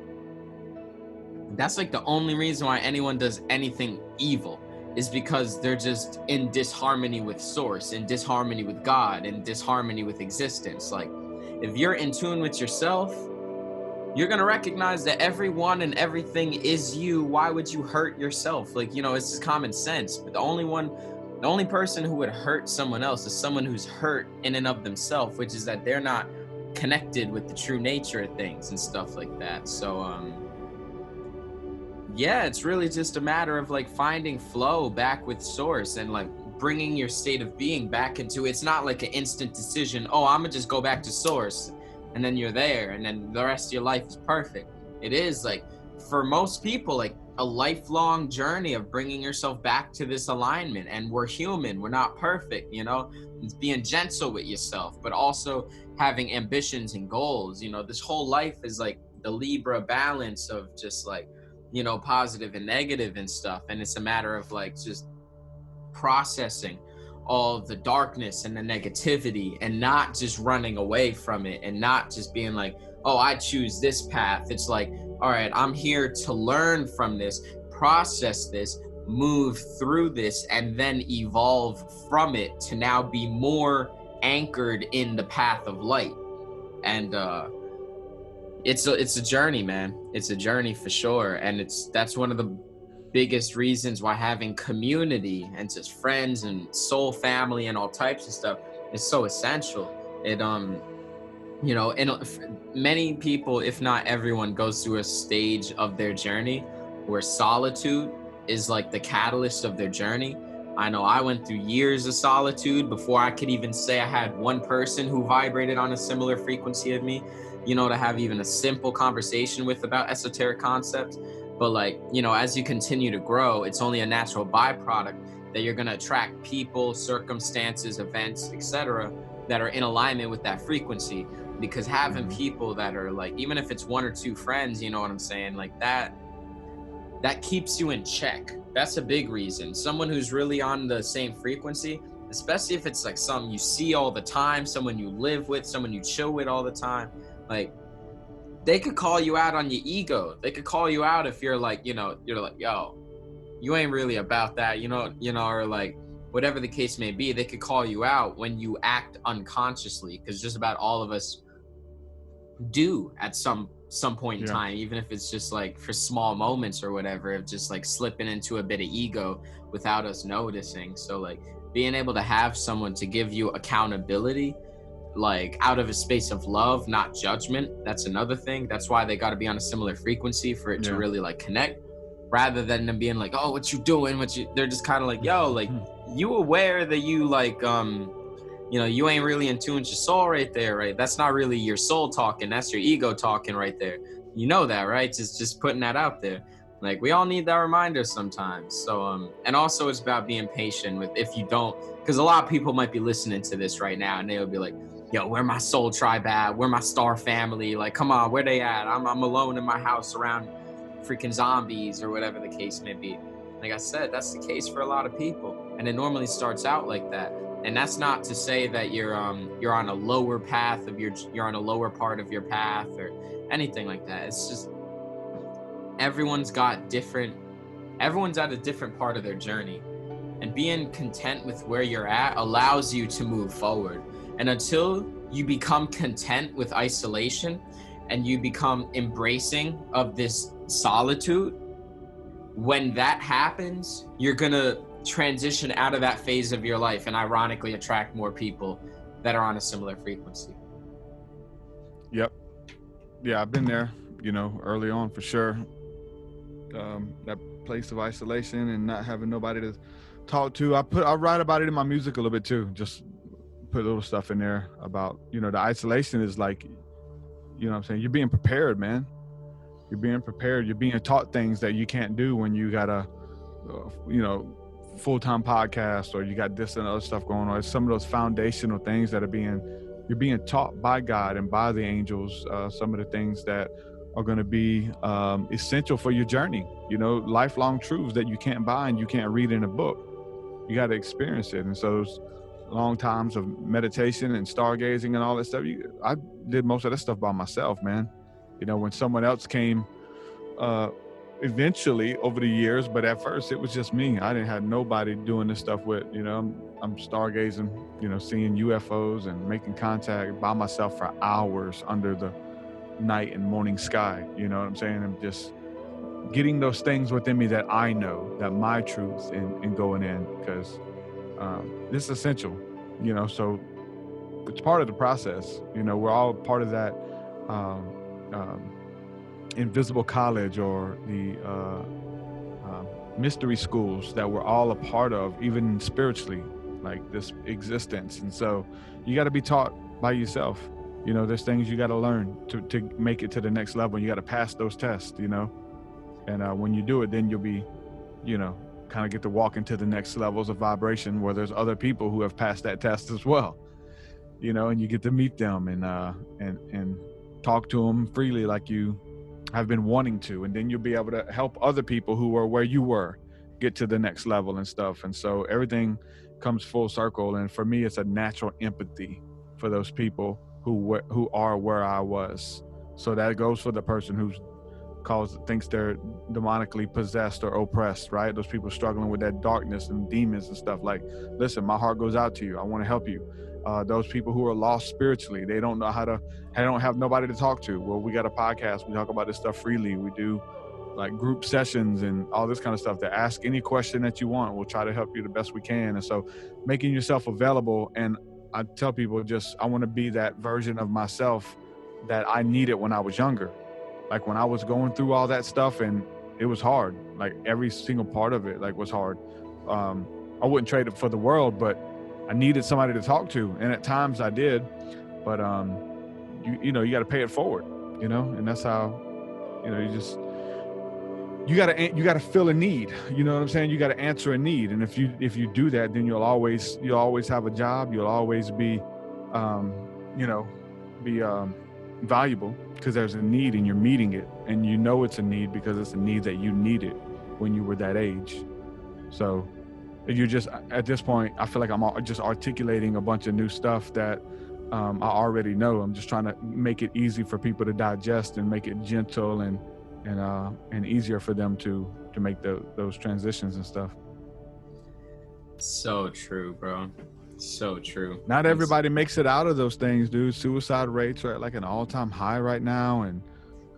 the only reason why anyone does anything evil, is because they're just in disharmony with source, in disharmony with God, in disharmony with existence. Like if you're in tune with yourself, you're going to recognize that everyone and everything is you. Why would you hurt yourself? Like, it's just common sense. But the only person who would hurt someone else is someone who's hurt in and of themselves, which is that they're not connected with the true nature of things and stuff like that. So, yeah, it's really just a matter of like finding flow back with source and like bringing your state of being back into, it's not like an instant decision. Oh, I'm gonna just go back to source, and then you're there, and then the rest of your life is perfect. It is like, for most people, like a lifelong journey of bringing yourself back to this alignment. And we're human, we're not perfect, it's being gentle with yourself, but also having ambitions and goals. This whole life is like the Libra balance of just like, positive and negative and stuff. And it's a matter of like just processing all the darkness and the negativity, and not just running away from it, and not just being like, oh, I choose this path. It's like, all right, I'm here to learn from this, process this, move through this, and then evolve from it to now be more anchored in the path of light. And it's a journey, man. It's a journey for sure. And that's one of the biggest reasons why having community and just friends and soul family and all types of stuff is so essential. It many people, if not everyone, goes through a stage of their journey where solitude is like the catalyst of their journey. I know I went through years of solitude before I could even say I had one person who vibrated on a similar frequency of me, to have even a simple conversation with about esoteric concepts. But like, as you continue to grow, it's only a natural byproduct that you're going to attract people, circumstances, events, etc., that are in alignment with that frequency. Because having people that are like, even if it's one or two friends, you know what I'm saying, like that keeps you in check. That's a big reason. Someone who's really on the same frequency, especially if it's like someone you see all the time, someone you live with, someone you chill with all the time, like they could call you out on your ego. They could call you out if you're like, you're like, yo, you ain't really about that, or like whatever the case may be. They could call you out when you act unconsciously, because just about all of us do at some point in time, even if it's just like for small moments or whatever, of just like slipping into a bit of ego without us noticing. So like being able to have someone to give you accountability, like out of a space of love, not judgment, that's another thing. That's why they got to be on a similar frequency for it to really like connect, rather than them being like, oh, what you doing, they're just kind of like, yo, like you aware that you like you ain't really in tune with your soul right there, right? That's not really your soul talking, that's your ego talking right there. You know that, right? Just putting that out there. Like, we all need that reminder sometimes. So and also it's about being patient with, if you don't, because a lot of people might be listening to this right now and they'll be like, yo, where my soul tribe at? Where my star family? Like, come on, where they at? I'm alone in my house around freaking zombies or whatever the case may be. Like I said, that's the case for a lot of people. And it normally starts out like that. And that's not to say that you're on a lower path of you're on a lower part of your path or anything like that. It's just everyone's at a different part of their journey. And being content with where you're at allows you to move forward. And until you become content with isolation and you become embracing of this solitude, when that happens, you're gonna transition out of that phase of your life and ironically attract more people that are on a similar frequency. Yep. Yeah, I've been there, early on for sure. That place of isolation and not having nobody to talk to. I write about it in my music a little bit too. Just put a little stuff in there about, the isolation is like, what I'm saying? You're being prepared, man. You're being prepared. You're being taught things that you can't do when you got a, full-time podcast or you got this and other stuff going on. It's some of those foundational things that you're being taught by God and by the angels, some of the things that are going to be essential for your journey, lifelong truths that you can't buy and you can't read in a book. You got to experience it. And so those long times of meditation and stargazing and all that stuff, I did most of that stuff by myself, man. When someone else came eventually over the years, but at first it was just me. I didn't have nobody doing this stuff with, I'm stargazing, seeing UFOs and making contact by myself for hours under the night and morning sky. You know what I'm saying? I'm just getting those things within me that I know, that my truth and going in, because this is essential, so it's part of the process. We're all part of that invisible college or the mystery schools that we're all a part of, even spiritually, like this existence. And so you got to be taught by yourself. There's things you got to learn to make it to the next level. You got to pass those tests, and when you do it, then you'll be, kind of get to walk into the next levels of vibration where there's other people who have passed that test as well, and you get to meet them and talk to them freely like you have been wanting to. And then you'll be able to help other people who are where you were get to the next level and stuff. And so everything comes full circle. And for me, it's a natural empathy for those people who are where I was. So that goes for the person who's thinks they're demonically possessed or oppressed, right? Those people struggling with that darkness and demons and stuff. Like, listen, my heart goes out to you. I want to help you. Those people who are lost spiritually, they don't have nobody to talk to. Well, we got a podcast. We talk about this stuff freely. We do like group sessions and all this kind of stuff to ask any question that you want. We'll try to help you the best we can. And so making yourself available. And I tell people I want to be that version of myself that I needed when I was younger. Like when I was going through all that stuff and it was hard, like every single part of it, was hard. I wouldn't trade it for the world, but I needed somebody to talk to. And at times I did, but you got to pay it forward, and that's how, you got to fill a need. You know what I'm saying? You got to answer a need. And if you do that, then you'll always have a job. You'll always be, valuable because there's a need and you're meeting it. And it's a need because it's a need that you needed when you were that age. So you're just, at this point, I feel like I'm just articulating a bunch of new stuff that I already know. I'm just trying to make it easy for people to digest and make it gentle and easier for them to make those transitions and stuff. So true, bro. So true. Not everybody makes it out of those things, dude. Suicide rates are at like an all-time high right now, and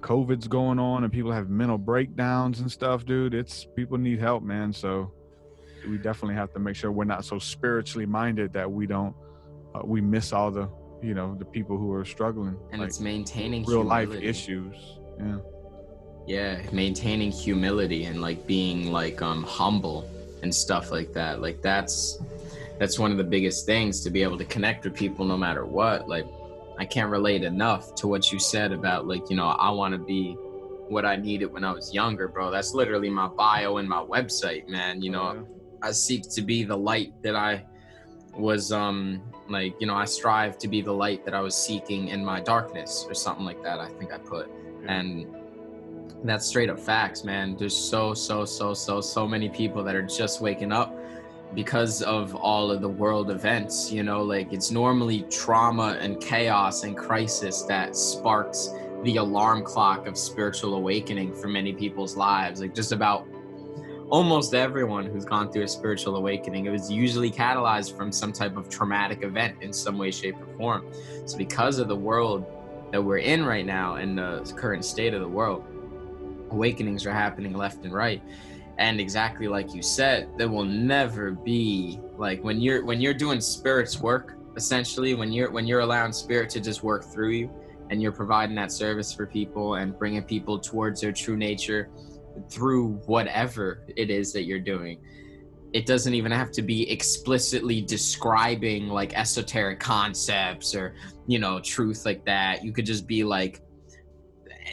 COVID's going on, and people have mental breakdowns and stuff, dude. People need help, man. So we definitely have to make sure we're not so spiritually minded that we don't we miss all the the people who are struggling. And it's maintaining real humility. Life issues. Yeah, maintaining humility and being humble and stuff like that. That's one of the biggest things, to be able to connect with people no matter what. I can't relate enough to what you said about, like, you know, I want to be what I needed when I was younger, bro. That's literally my bio and my website, man. You know, I seek to be the light that I was, like, you know, I strive to be the light that I was seeking in my darkness, or something like that, I think I put. And that's straight up facts, man. There's so many people that are just waking up because of all of the world events, you know, like it's normally trauma and chaos and crisis that sparks the alarm clock of spiritual awakening for many people's lives. Like just about almost everyone who's gone through a spiritual awakening, it was usually catalyzed from some type of traumatic event in some way, shape, or form. So because of the world that we're in right now and the current state of the world, awakenings are happening left and right. And exactly like you said, there will never be, like, when you're doing spirit's work, essentially, when you're allowing spirit to just work through you, and you're providing that service for people and bringing people towards their true nature through whatever it is that you're doing. It doesn't even have to be explicitly describing like esoteric concepts or, you know, truth like that. You could just be like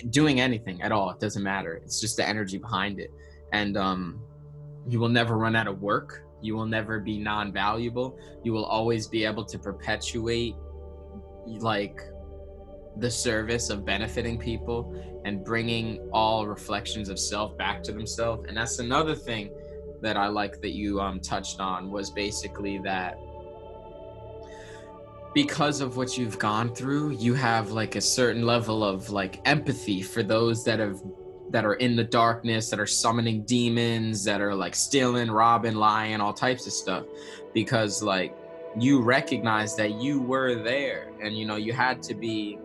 doing anything at all. It doesn't matter. It's just the energy behind it. And you will never run out of work. You will never be non-valuable. You will always be able to perpetuate like the service of benefiting people and bringing all reflections of self back to themselves. And that's another thing that I like that you touched on, was basically that because of what you've gone through, you have like a certain level of like empathy for those that are in the darkness, that are summoning demons, that are like stealing, robbing, lying, all types of stuff, because like you recognize that you were there, and you know, you had to be,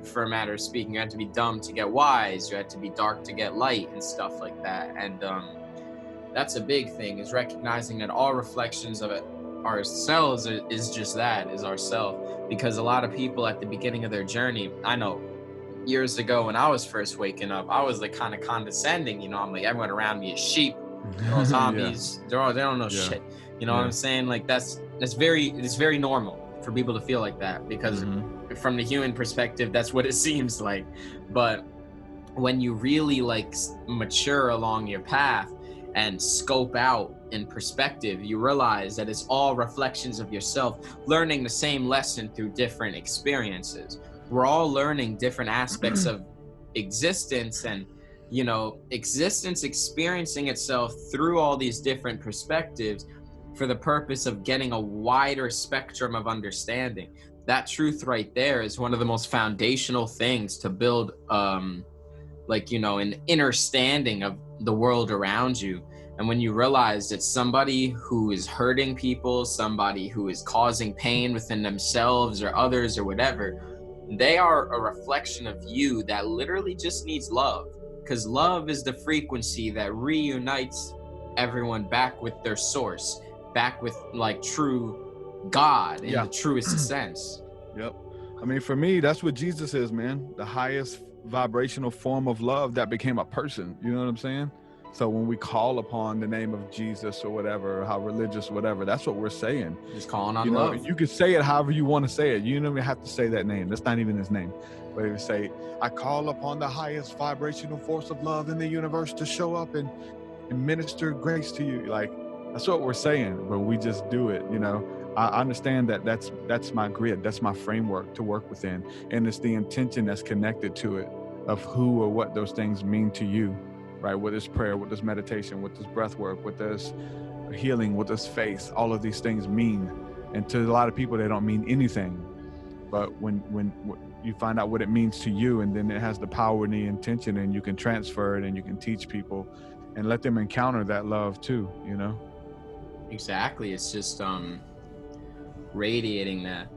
for a matter of speaking, you had to be dumb to get wise, you had to be dark to get light and stuff like that. And that's a big thing, is recognizing that all reflections of it ourselves is just that, is ourself. Because a lot of people at the beginning of their journey, I know years ago when I was first waking up, I was like kind of condescending, you know, I'm like, everyone around me is sheep, they're all zombies, they don't know shit, you know what I'm saying? Like it's very normal for people to feel like that, because from the human perspective, that's what it seems like. But when you really like mature along your path and scope out in perspective, you realize that it's all reflections of yourself learning the same lesson through different experiences. We're all learning different aspects of existence, and you know, existence experiencing itself through all these different perspectives for the purpose of getting a wider spectrum of understanding. That truth right there is one of the most foundational things to build like, you know, an understanding of the world around you. And when you realize that somebody who is hurting people, somebody who is causing pain within themselves or others or whatever, they are a reflection of you that literally just needs love. Because love is the frequency that reunites everyone back with their source, back with like true God in the truest sense. Yep. I mean, for me, that's what Jesus is, man. The highest vibrational form of love that became a person. You know what I'm saying? So when we call upon the name of Jesus or whatever, how religious, whatever, that's what we're saying. Just calling on love. love. You can say it however you want to say it. You don't even have to say that name. That's not even his name. But if you say, I call upon the highest vibrational force of love in the universe to show up and minister grace to you. Like, that's what we're saying, but we just do it, you know. I understand that that's my grid, that's my framework to work within. And it's the intention that's connected to it of who or what those things mean to you, right? What is prayer, what does meditation, what does breath work, what does healing, what does faith, all of these things mean. And to a lot of people, they don't mean anything. But when you find out what it means to you, and then it has the power and the intention, and you can transfer it and you can teach people and let them encounter that love too, you know? Exactly. It's just radiating that.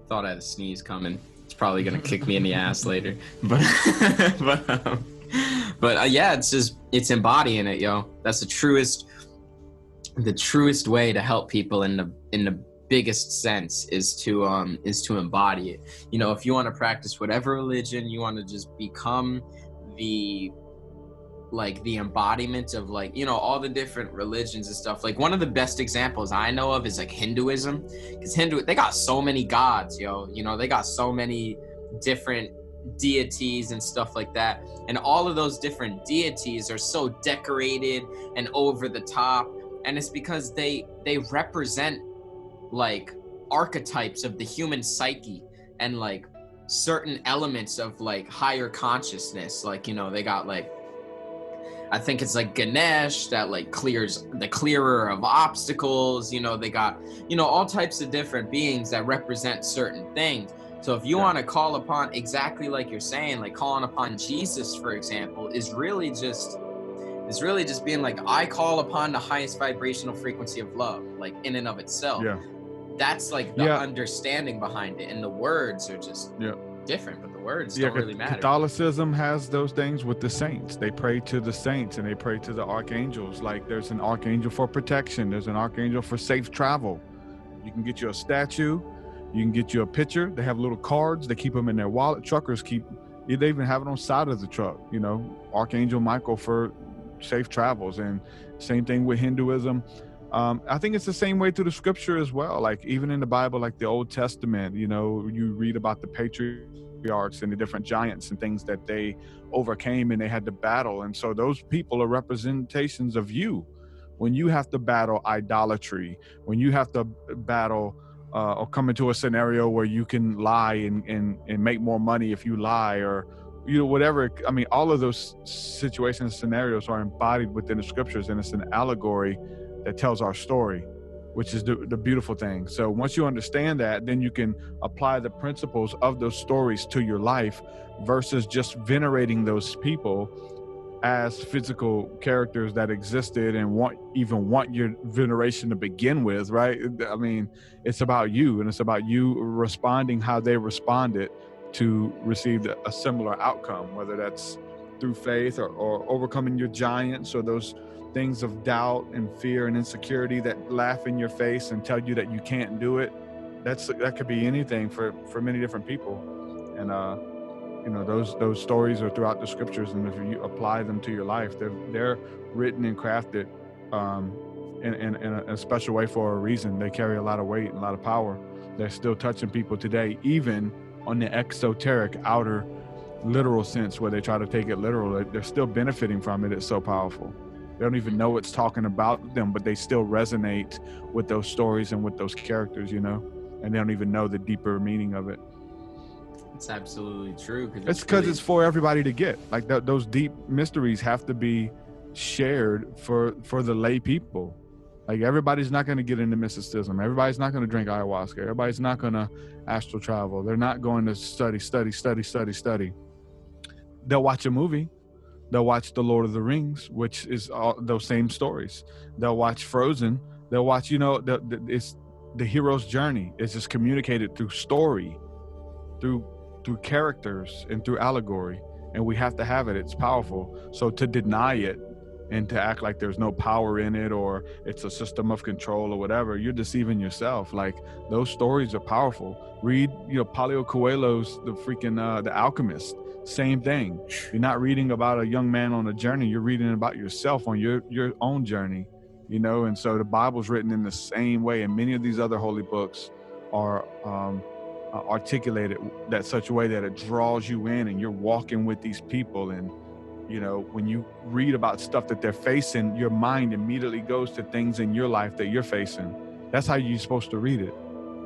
Thought I had a sneeze coming. It's probably gonna kick me in the ass later. But yeah, it's embodying it, yo. That's the truest way to help people in the biggest sense is to embody it. You know, if you want to practice whatever religion, you want to just become the like the embodiment of like, you know, all the different religions and stuff. Like one of the best examples I know of is like Hinduism, because they got so many gods, you know, they got so many different deities and stuff like that, and all of those different deities are so decorated and over the top, and it's because they represent like archetypes of the human psyche and like certain elements of like higher consciousness. Like, you know, they got like, I think it's like Ganesh that like clears the clearer of obstacles. You know, they got, you know, all types of different beings that represent certain things. So if you want to call upon, exactly like you're saying, like calling upon Jesus, for example, is really just being like, I call upon the highest vibrational frequency of love, like in and of itself. Yeah. That's like the understanding behind it, and the words are just different, but the words don't really matter. Catholicism has those things with the saints. They pray to the saints and they pray to the archangels. Like there's an archangel for protection. There's an archangel for safe travel. You can get you a statue. You can get you a picture. They have little cards. They keep them in their wallet. Truckers they even have it on the side of the truck, you know, Archangel Michael for safe travels. And same thing with Hinduism. I think it's the same way through the scripture as well. Like even in the Bible, like the Old Testament, you know, you read about the patriarchs and the different giants and things that they overcame and they had to battle. And so those people are representations of you. When you have to battle idolatry, when you have to battle or come into a scenario where you can lie and make more money if you lie, or, you know, whatever. I mean, all of those situations, scenarios are embodied within the scriptures, and it's an allegory that tells our story, which is the beautiful thing. So once you understand that, then you can apply the principles of those stories to your life versus just venerating those people as physical characters that existed and want your veneration to begin with, right? I mean, it's about you, and it's about you responding how they responded to receive a similar outcome, whether that's through faith or overcoming your giants or those things of doubt and fear and insecurity that laugh in your face and tell you that you can't do it. That could be anything for many different people. And you know, those stories are throughout the scriptures, and if you apply them to your life, they're written and crafted in a special way for a reason. They carry a lot of weight and a lot of power. They're still touching people today, even on the exoteric outer literal sense where they try to take it literal. They're still benefiting from it. It's so powerful. They don't even know it's talking about them, but they still resonate with those stories and with those characters, you know, and they don't even know the deeper meaning of it. It's absolutely true. It's because it's for everybody to get. Like those deep mysteries have to be shared for the lay people. Like everybody's not going to get into mysticism. Everybody's not going to drink ayahuasca. Everybody's not going to astral travel. They're not going to study. They'll watch a movie. They'll watch The Lord of the Rings, which is all those same stories. They'll watch Frozen. They'll watch, you know, it's the hero's journey. It's just communicated through story, through characters and through allegory. And we have to have it. It's powerful. So to deny it and to act like there's no power in it or it's a system of control or whatever, you're deceiving yourself. Like those stories are powerful. Read, you know, Paulo Coelho's The Alchemist. Same thing. You're not reading about a young man on a journey. You're reading about yourself on your own journey, you know? And so the Bible's written in the same way. And many of these other holy books are articulated that such a way that it draws you in and you're walking with these people. And, you know, when you read about stuff that they're facing, your mind immediately goes to things in your life that you're facing. That's how you're supposed to read it,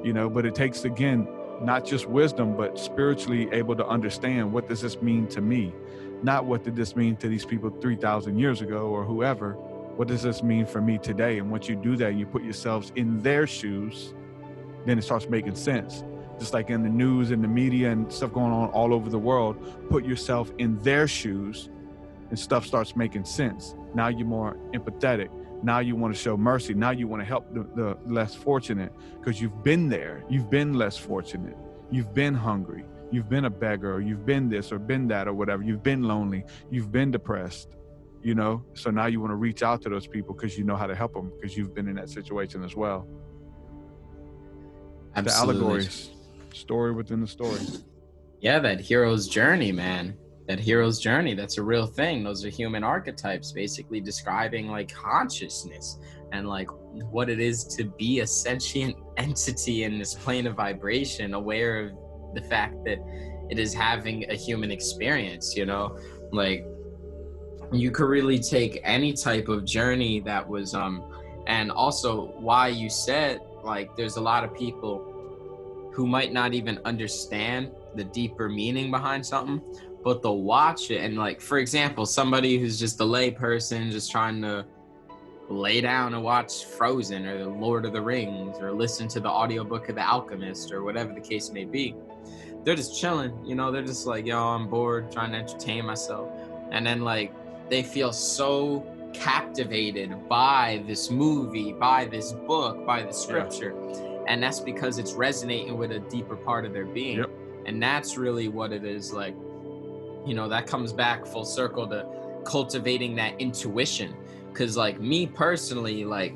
you know? But it takes, again, not just wisdom, but spiritually able to understand, what does this mean to me? Not what did this mean to these people 3,000 years ago or whoever. What does this mean for me today? And once you do that, you put yourselves in their shoes, then it starts making sense. Just like in the news and the media and stuff going on all over the world, put yourself in their shoes and stuff starts making sense. Now you're more empathetic. Now you want to show mercy. Now you want to help the less fortunate because you've been there. You've been less fortunate. You've been hungry. You've been a beggar, or you've been this or been that or whatever. You've been lonely. You've been depressed, you know? So now you want to reach out to those people because you know how to help them because you've been in that situation as well. Absolutely. The allegories, story within the story. Yeah, that hero's journey, man. that hero's journey, that's a real thing. Those are human archetypes, basically describing like consciousness and like what it is to be a sentient entity in this plane of vibration, aware of the fact that it is having a human experience, you know? Like, you could really take any type of journey that was and also why you said like there's a lot of people who might not even understand the deeper meaning behind something, but they'll watch it. And like, for example, somebody who's just a lay person just trying to lay down and watch Frozen or the Lord of the Rings or listen to the audiobook of The Alchemist or whatever the case may be, they're just chilling, you know, they're just like, yo, I'm bored, trying to entertain myself. And then like they feel so captivated by this movie, by this book, by the scripture. And that's because it's resonating with a deeper part of their being. Yep. And that's really what it is. Like, you know, that comes back full circle to cultivating that intuition. Cause like me personally, like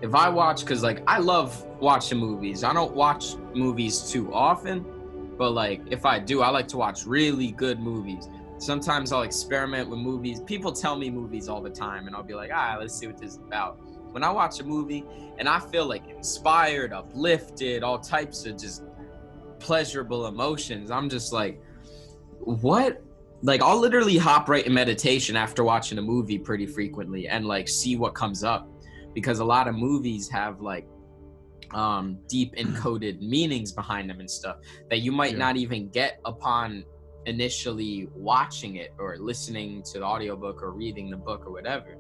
if I watch, cause like I love watching movies. I don't watch movies too often, but like if I do, I like to watch really good movies. Sometimes I'll experiment with movies. People tell me movies all the time and I'll be like, let's see what this is about. When I watch a movie and I feel like inspired, uplifted, all types of just pleasurable emotions, I'm just like, what? Like I'll literally hop right in meditation after watching a movie pretty frequently and like see what comes up, because a lot of movies have like deep encoded meanings behind them and stuff that you might not even get upon initially watching it or listening to the audiobook or reading the book or whatever.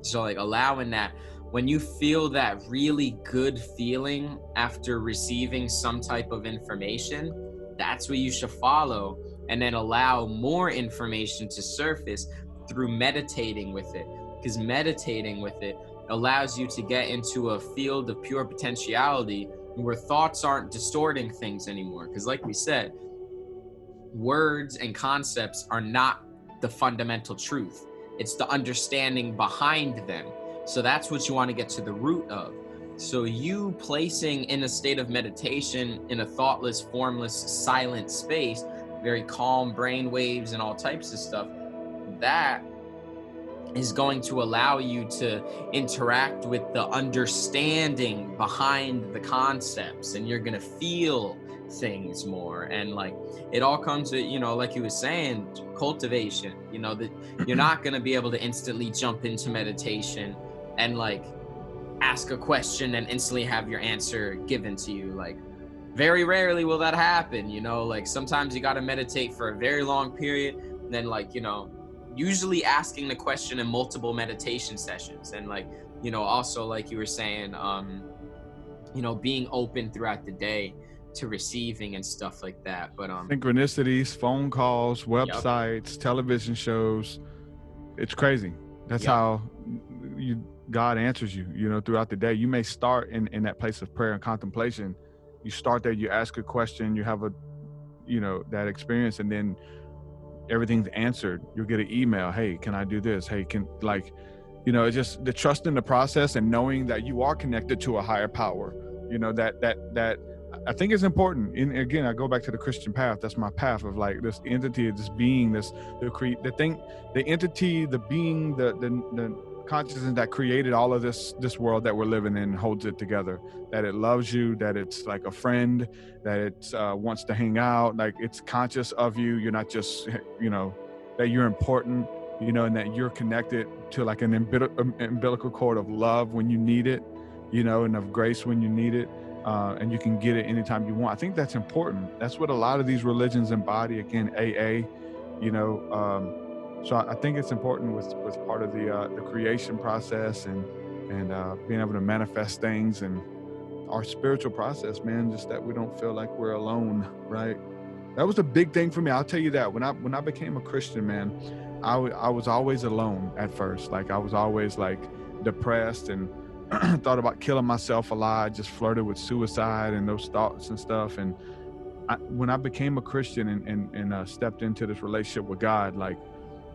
So like allowing that, when you feel that really good feeling after receiving some type of information, that's what you should follow, and then allow more information to surface through meditating with it, because meditating with it allows you to get into a field of pure potentiality where thoughts aren't distorting things anymore. Because like we said, words and concepts are not the fundamental truth. It's the understanding behind them. So that's what you want to get to the root of. So you placing in a state of meditation in a thoughtless, formless, silent space, very calm brain waves and all types of stuff, that is going to allow you to interact with the understanding behind the concepts, and you're going to feel things more. And like it all comes with, you know, like you were saying, cultivation, you know, that you're not going to be able to instantly jump into meditation and like ask a question and instantly have your answer given to you. Like very rarely will that happen, you know. Like sometimes you got to meditate for a very long period, and then like, you know, usually asking the question in multiple meditation sessions. And like, you know, also like you were saying, you know, being open throughout the day to receiving and stuff like that. But synchronicities, phone calls, websites, television shows, it's crazy. That's how God answers you, you know, throughout the day. You may start in that place of prayer and contemplation. You start there, you ask a question, you have a, you know, that experience, and then everything's answered. You'll get an email, hey, can I do this? Hey, can, like, you know, it's just the trust in the process and knowing that you are connected to a higher power, you know, that I think is important. And again, I go back to the Christian path. That's my path of like this entity, this being, the entity, the being, the consciousness that created all of this world that we're living in, holds it together, that it loves you, that it's like a friend, that it wants to hang out, like it's conscious of you. You're not just, you know, that you're important, you know, and that you're connected to like an umbilical cord of love when you need it, you know, and of grace when you need it. And you can get it anytime you want. I think that's important. That's what a lot of these religions embody. Again, AA, you know. So I think it's important with part of the creation process and being able to manifest things and our spiritual process, man. Just that we don't feel like we're alone, right? That was a big thing for me. I'll tell you that when I became a Christian, man, I was always alone at first. Like I was always like depressed and thought about killing myself a lot, just flirted with suicide and those thoughts and stuff. And when I became a Christian and stepped into this relationship with God, like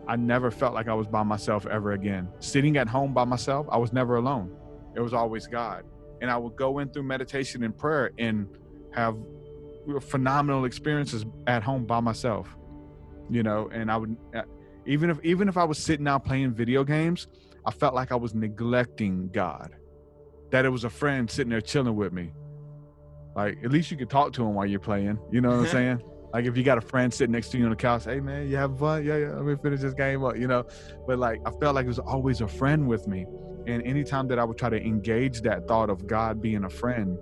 I never felt like I was by myself ever again. Sitting at home by myself, I was never alone. It was always God. And I would go in through meditation and prayer and have phenomenal experiences at home by myself. And I would, even if I was sitting down playing video games, I felt like I was neglecting God, that it was a friend sitting there chilling with me. Like, at least you could talk to him while you're playing. You know what I'm saying? Like, if you got a friend sitting next to you on the couch, hey man, you having fun? Yeah, let me finish this game up, But like, I felt like it was always a friend with me. And anytime that I would try to engage that thought of God being a friend,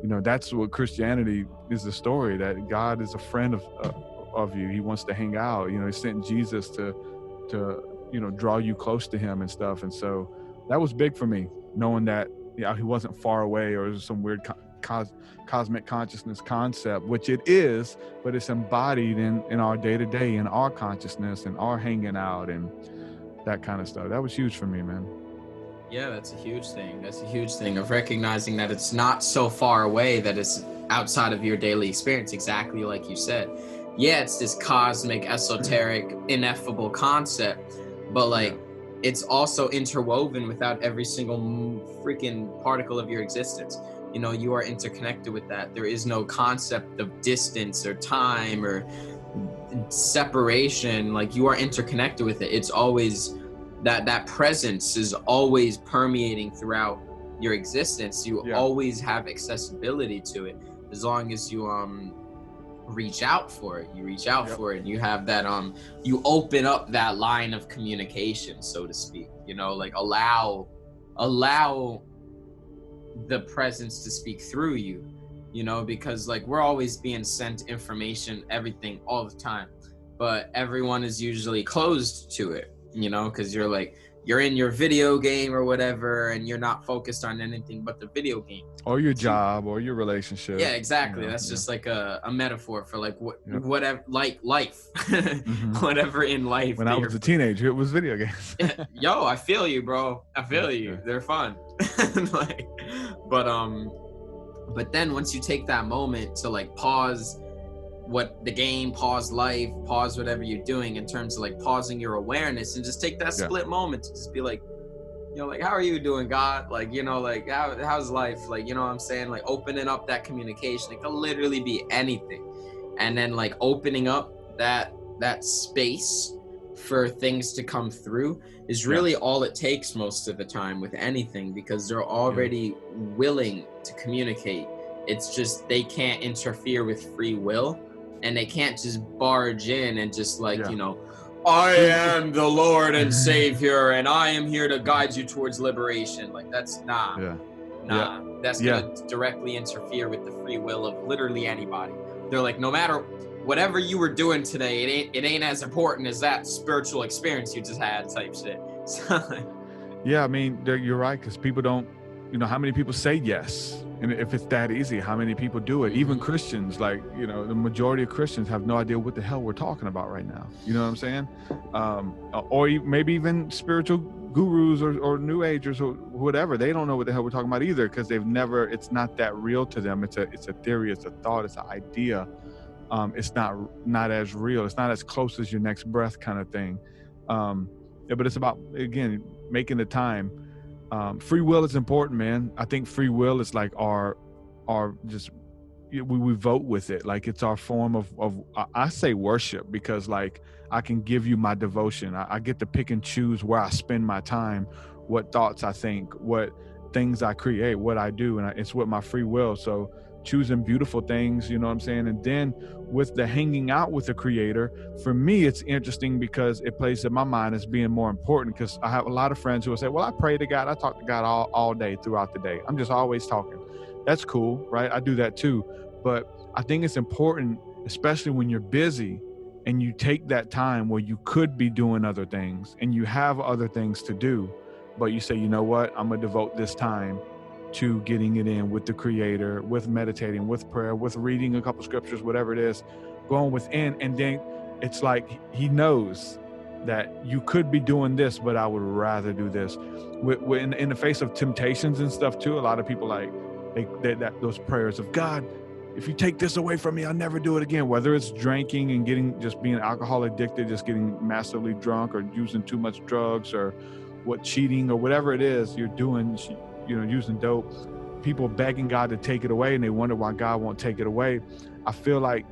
that's what Christianity is, the story that God is a friend of you. He wants to hang out. He sent Jesus to draw you close to him and stuff. And so that was big for me, knowing that he wasn't far away or some weird cosmic consciousness concept, which it is, but it's embodied in our day-to-day, in our consciousness and our hanging out and that kind of stuff. That was huge for me, man. Yeah, that's a huge thing. That's a huge thing of recognizing that it's not so far away, that it's outside of your daily experience, exactly like you said. Yeah, it's this cosmic, esoteric, ineffable concept, but like, it's also interwoven without every single freaking particle of your existence. You are interconnected with that. There is no concept of distance or time or separation. Like, you are interconnected with it. It's always that presence is always permeating throughout your existence. You always have accessibility to it, as long as you reach out for it. You reach out for it, and you have that you open up that line of communication, so to speak. Like, allow the presence to speak through you, because like, we're always being sent information, everything, all the time, but everyone is usually closed to it, because you're in your video game or whatever, and you're not focused on anything but the video game or your job or your relationship. Yeah, exactly. That's just like a metaphor for like whatever, like life. Whatever in life. When I was a teenager, it was video games. Yo, I feel you, bro. I feel you. They're fun. Like, but then once you take that moment to like pause what the game, pause life, pause whatever you're doing, in terms of like pausing your awareness, and just take that split moment to just be like, like, how are you doing, God? Like, like, how's life? Like, what I'm saying? Like, opening up that communication. It can literally be anything. And then like opening up that space for things to come through is really all it takes most of the time with anything, because they're already willing to communicate. It's just, they can't interfere with free will, and they can't just barge in and just like, I am the Lord and Savior, and I am here to guide you towards liberation. Like, that's that's gonna directly interfere with the free will of literally anybody. They're like, no matter whatever you were doing today, it ain't as important as that spiritual experience you just had, type shit. I mean, you're right, because people don't, how many people say yes? And if it's that easy, how many people do it? Even Christians, like, the majority of Christians have no idea what the hell we're talking about right now. You know what I'm saying? Or maybe even spiritual gurus or new agers or whatever. They don't know what the hell we're talking about either, because it's not that real to them. It's a theory, it's a thought, it's an idea. It's not as real. It's not as close as your next breath kind of thing. But it's about, again, making the time. Free will is important, man. I think free will is like our just, we vote with it. Like, it's our form of I say worship, because like, I can give you my devotion. I get to pick and choose where I spend my time, what thoughts I think, what things I create, what I do. And it's with my free will. So choosing beautiful things, you know what I'm saying? And then with the hanging out with the Creator, for me, it's interesting because it plays in my mind as being more important, because I have a lot of friends who will say, well, I pray to God. I talk to God all day throughout the day. I'm just always talking. That's cool, right? I do that too. But I think it's important, especially when you're busy and you take that time where you could be doing other things and you have other things to do, but you say, you know what, I'm gonna devote this time to getting it in with the Creator, with meditating, with prayer, with reading a couple scriptures, whatever it is, going within. And then it's like, he knows that you could be doing this, but I would rather do this. In the face of temptations and stuff too, a lot of people those prayers of, God, if you take this away from me, I'll never do it again. Whether it's drinking and just being alcohol addicted, just getting massively drunk, or using too much drugs, or cheating, or whatever it is you're doing, using dope, people begging God to take it away, and they wonder why God won't take it away. I feel like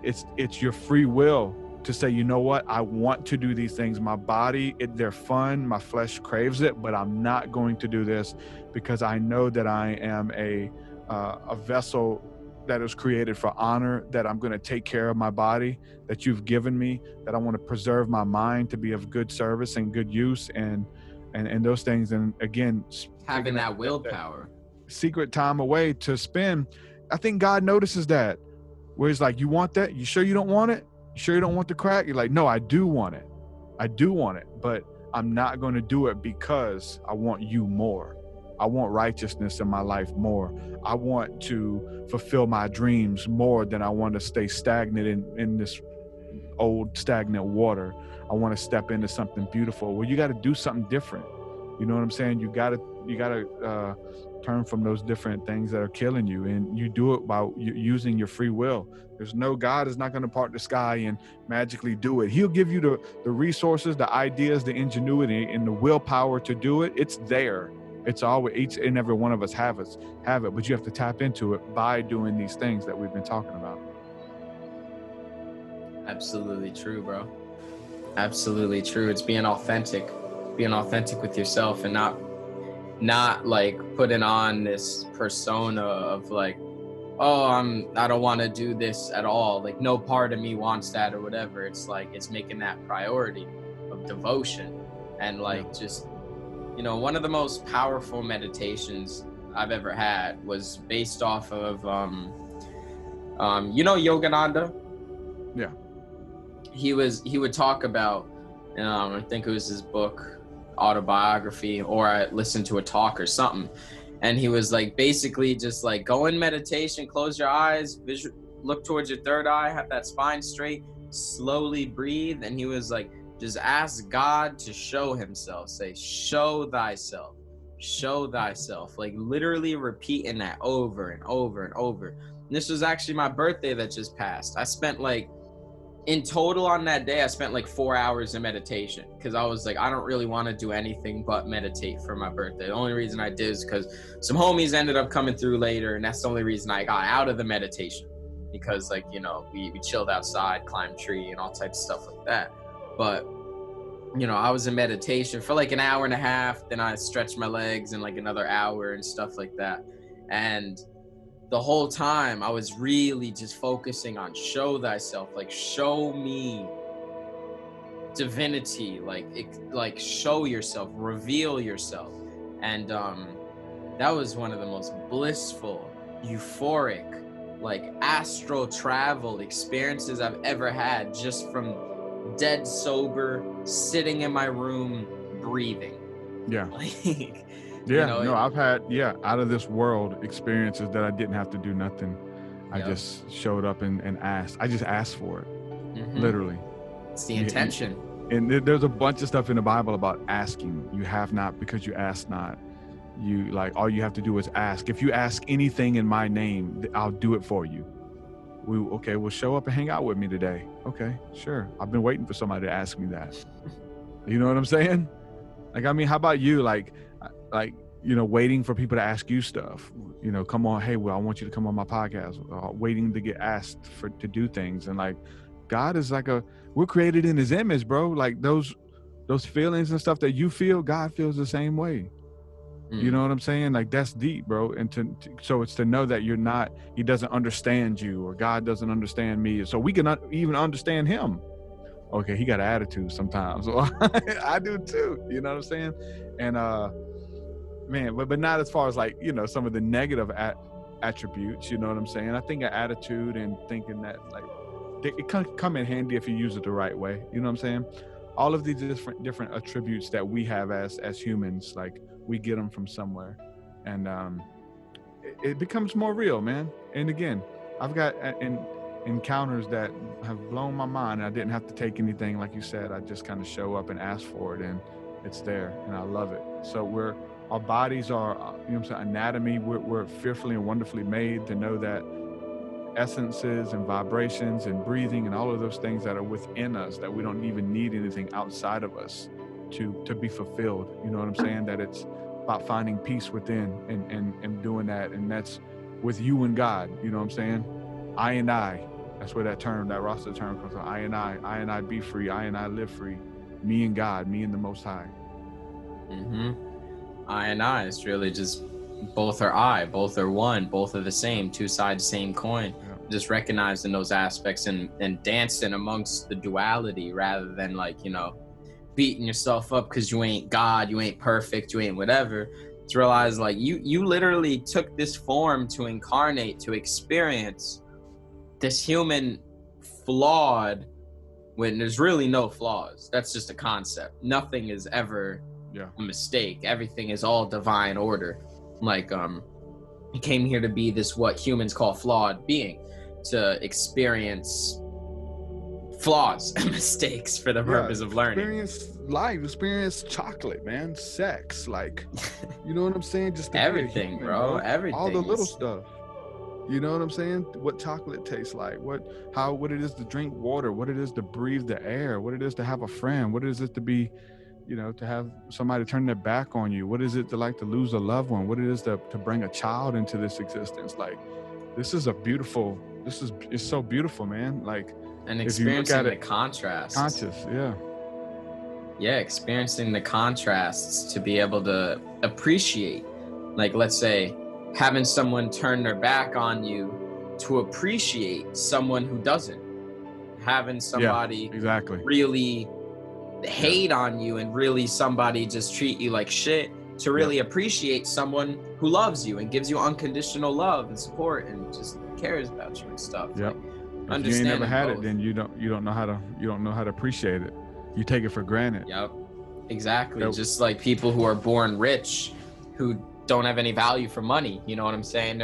it's your free will to say, you know what, I want to do these things. My body, they're fun. My flesh craves it, but I'm not going to do this because I know that I am a vessel that is created for honor, that I'm going to take care of my body that you've given me, that I want to preserve my mind to be of good service and good use and those things. And again, having that willpower, secret time away to spend. I think God notices that, where he's like, you want that? You sure you don't want it? You sure you don't want the crack? You're like, no, I do want it. I do want it, but I'm not going to do it because I want you more. I want righteousness in my life more. I want to fulfill my dreams more than I want to stay stagnant in this old stagnant water. I want to step into something beautiful. Well, you got to do something different. You know what I'm saying? You got to turn from those different things that are killing you, and you do it by using your free will. God is not going to part the sky and magically do it. He'll give you the resources, the ideas, the ingenuity, and the willpower to do it. It's there. It's always, each and every one of us have it, but you have to tap into it by doing these things that we've been talking about. Absolutely true, bro. Absolutely true. It's being authentic with yourself, and not like putting on this persona of like, oh, I don't want to do this at all. Like, no part of me wants that or whatever. It's like, it's making that priority of devotion. And like, just, you know, one of the most powerful meditations I've ever had was based off of, you know, Yogananda? Yeah. He would talk about, I think it was his book, autobiography, or I listened to a talk or something, and he was like, basically just like, go in meditation, close your eyes, look towards your third eye, have that spine straight, slowly breathe. And he was like, just ask God to show himself. Say, show thyself, like literally repeating that over and over and over. And this was actually my birthday that just passed. I spent like, in total on that day, I spent like 4 hours in meditation, because I was like, I don't really want to do anything but meditate for my birthday. The only reason I did is because some homies ended up coming through later, and that's the only reason I got out of the meditation, because like, you know, we chilled outside, climbed tree and all types of stuff like that. But you know, I was in meditation for like an hour and a half, then I stretched my legs in like another hour and stuff like that. And the whole time I was really just focusing on show thyself, like show me divinity, like show yourself, reveal yourself. And that was one of the most blissful, euphoric, like astral travel experiences I've ever had, just from dead sober, sitting in my room, breathing. Yeah. Like, yeah, you know, no, I've had, out of this world experiences that I didn't have to do nothing. I just showed up and asked. I just asked for it, literally. It's the intention. And there's a bunch of stuff in the Bible about asking. You have not because you ask not. You like, all you have to do is ask. If you ask anything in my name, I'll do it for you. We'll show up and hang out with me today. Okay, sure. I've been waiting for somebody to ask me that. You know what I'm saying? Like, I mean, how about you? Like, you know, waiting for people to ask you stuff, you know, come on, hey, well, I want you to come on my podcast, waiting to get asked to do things. And like, God is like we're created in his image, bro. Like those feelings and stuff that you feel, God feels the same way. You know what I'm saying? Like, that's deep, bro. And so it's to know that he doesn't understand you, or God doesn't understand me. So we can even understand him. Okay, he got an attitude sometimes. So I do too. You know what I'm saying? And man, but not as far as like, you know, some of the negative attributes. You know what I'm saying? I think an attitude and thinking that like it can come in handy if you use it the right way. You know what I'm saying? All of these different attributes that we have as humans, like we get them from somewhere, and it becomes more real, man. And again, I've got encounters that have blown my mind, and I didn't have to take anything, like you said. I just kind of show up and ask for it, and it's there, and I love it. So our bodies are, you know what I'm saying, anatomy. We're fearfully and wonderfully made to know that essences and vibrations and breathing and all of those things that are within us, that we don't even need anything outside of us to be fulfilled. You know what I'm saying? That it's about finding peace within and doing that. And that's with you and God, you know what I'm saying? I and I, That's where that Rasta term comes from. I and I be free. I and I live free. Me and God, me and the Most High. I and I, it's really just both are I, both are one, both are the same, two sides, same coin. Yeah. Just recognizing those aspects and dancing amongst the duality rather than like, you know, beating yourself up because you ain't God, you ain't perfect, you ain't whatever. To realize like you literally took this form to incarnate, to experience this human flawed when there's really no flaws. That's just a concept. Nothing is ever a mistake. Everything is all divine order. Like he came here to be this what humans call flawed being, to experience flaws and mistakes for the purpose of learning. Experience life, experience chocolate, man, sex, like, you know what I'm saying? Just everything, human, bro. Everything. All the little stuff. You know what I'm saying? What chocolate tastes like, what it is to drink water, what it is to breathe the air, what it is to have a friend, what it is to be, you know, to have somebody turn their back on you, what is it to like to lose a loved one, what it is to bring a child into this existence. Like, it's so beautiful, man. Like, and experiencing the contrast. Yeah, experiencing the contrasts to be able to appreciate, like, let's say having someone turn their back on you, to appreciate someone who doesn't, having somebody really hate on you and really somebody just treat you like shit, to really appreciate someone who loves you and gives you unconditional love and support and just cares about you and stuff. Yep. Like, if you ain't never had it, then you don't know how to appreciate it. You take it for granted. Yep. Exactly. Just like people who are born rich, who don't have any value for money. You know what I'm saying?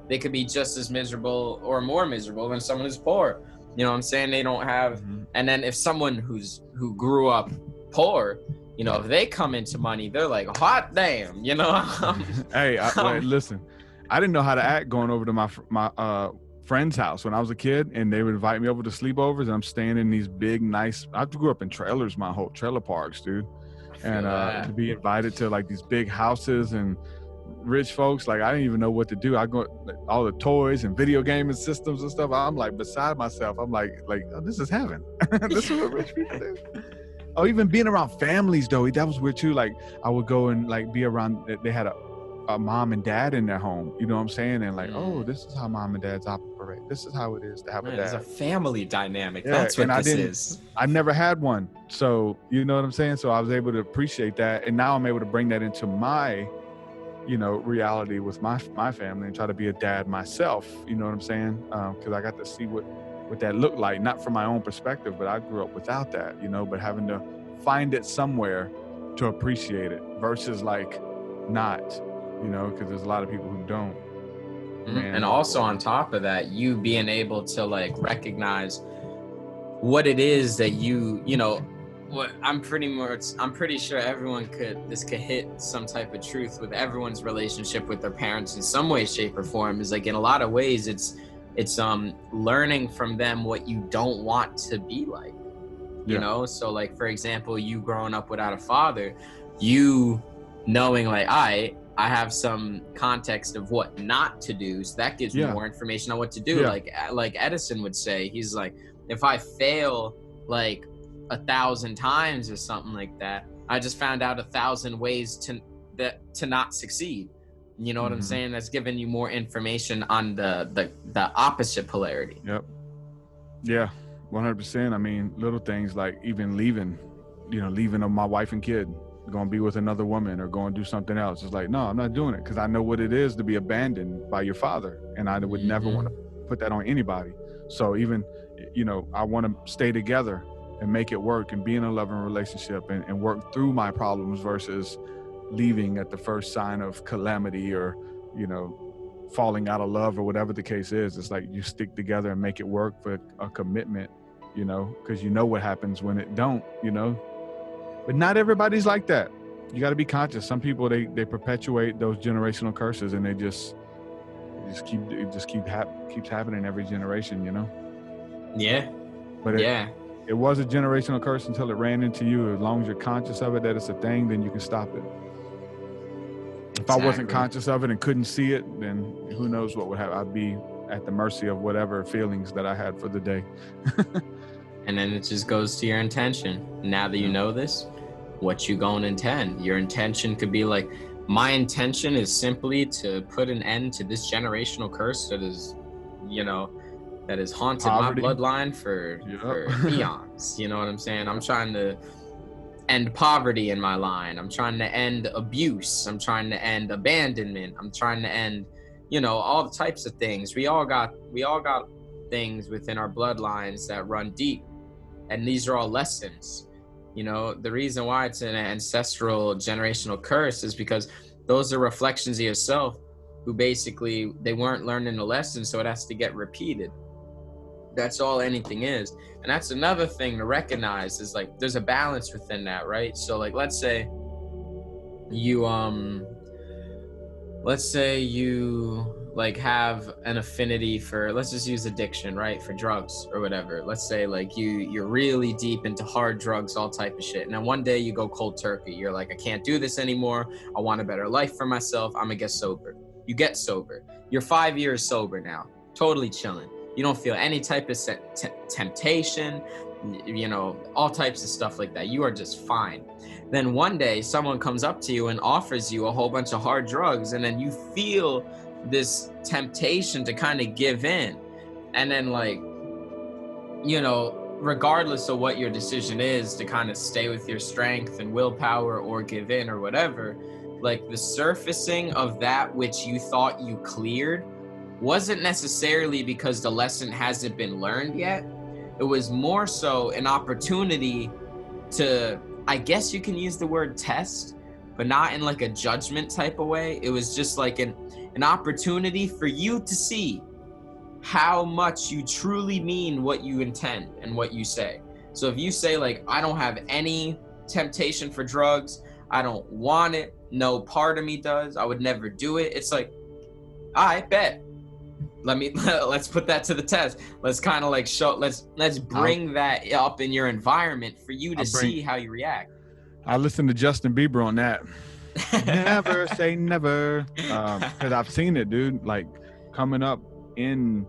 They could be just as miserable or more miserable than someone who's poor. You know what I'm saying? They don't have. And then if someone who grew up poor, you know, if they come into money, they're like, hot damn, you know. Hey, listen, I didn't know how to act going over to my friend's house when I was a kid, and they would invite me over to sleepovers, and I'm staying in these big, nice. I grew up in trailers, my whole trailer parks, dude, and to be invited to like these big houses and rich folks, like I didn't even know what to do. I go like, all the toys and video gaming systems and stuff. I'm like beside myself. I'm like, oh, this is heaven. This is what rich people do. Oh, even being around families though, that was weird too. Like I would go and like be around. They had a mom and dad in their home. You know what I'm saying? And like, oh, this is how mom and dads operate. This is how it is to have a dad. It's a family dynamic. That's what this is. I never had one, so you know what I'm saying. So I was able to appreciate that, and now I'm able to bring that into my, you know, reality with my family and try to be a dad myself. You know what I'm saying? Because I got to see what that looked like, not from my own perspective, but I grew up without that, you know, but having to find it somewhere to appreciate it versus like not, you know, because there's a lot of people who don't. And also on top of that, you being able to like recognize what it is that you know, what I'm pretty sure everyone could hit some type of truth with everyone's relationship with their parents in some way, shape, or form. Is like in a lot of ways it's learning from them what you don't want to be like, you know. So like, for example, you growing up without a father, you knowing like I have some context of what not to do, so that gives me more information on what to do. Like Edison would say, he's like, if I fail like 1,000 times or something like that, I just found out 1,000 ways to not succeed. You know what I'm saying? That's giving you more information on the opposite polarity. Yep. Yeah, 100%. I mean, little things like even leaving of my wife and kid, going to be with another woman or going to do something else. It's like, no, I'm not doing it because I know what it is to be abandoned by your father, and I would never want to put that on anybody. So even, you know, I want to stay together and make it work and be in a loving relationship and work through my problems versus leaving at the first sign of calamity or, you know, falling out of love or whatever the case is. It's like you stick together and make it work for a commitment, you know, because you know what happens when it don't, you know. But not everybody's like that. You got to be conscious. Some people, they perpetuate those generational curses, and it just keeps happening every generation, you know. Yeah. But it was a generational curse until it ran into you. As long as you're conscious of it, that it's a thing, then you can stop it. If I wasn't conscious of it and couldn't see it, then who knows what would happen. I'd be at the mercy of whatever feelings that I had for the day. And then it just goes to your intention. Now that you know this, what you gonna intend? Your intention could be like, my intention is simply to put an end to this generational curse that is, that has haunted Poverty. my bloodline for eons. You know what I'm saying? I'm trying to end poverty in my line. I'm trying to end abuse. I'm trying to end abandonment. I'm trying to end, all the types of things. We all got things within our bloodlines that run deep. And these are all lessons. The reason why it's an ancestral generational curse is because those are reflections of yourself who basically, they weren't learning the lesson, so it has to get repeated. That's all anything is. And that's another thing to recognize, is like there's a balance within that, right? So like let's say you like have an affinity for, let's just use addiction, right, for drugs or whatever. Let's say like you're really deep into hard drugs, all type of shit, and then one day you go cold turkey. You're like, I can't do this anymore. I want a better life for myself. I'm gonna get sober. You get sober. You're 5 years sober now, totally chilling. You don't feel any type of temptation, all types of stuff like that. You are just fine. Then one day someone comes up to you and offers you a whole bunch of hard drugs, and then you feel this temptation to kind of give in. And then like, regardless of what your decision is to kind of stay with your strength and willpower or give in or whatever, like the surfacing of that which you thought you cleared wasn't necessarily because the lesson hasn't been learned yet. It was more so an opportunity to, I guess you can use the word test, but not in like a judgment type of way. It was just like an opportunity for you to see how much you truly mean what you intend and what you say. So if you say like, I don't have any temptation for drugs, I don't want it, no part of me does, I would never do it. It's like, I bet. Let's put that to the test. Let's kind of like let's bring that up in your environment for you to see how you react. I listened to Justin Bieber on that. Never say never. Because I've seen it, dude. Like coming up in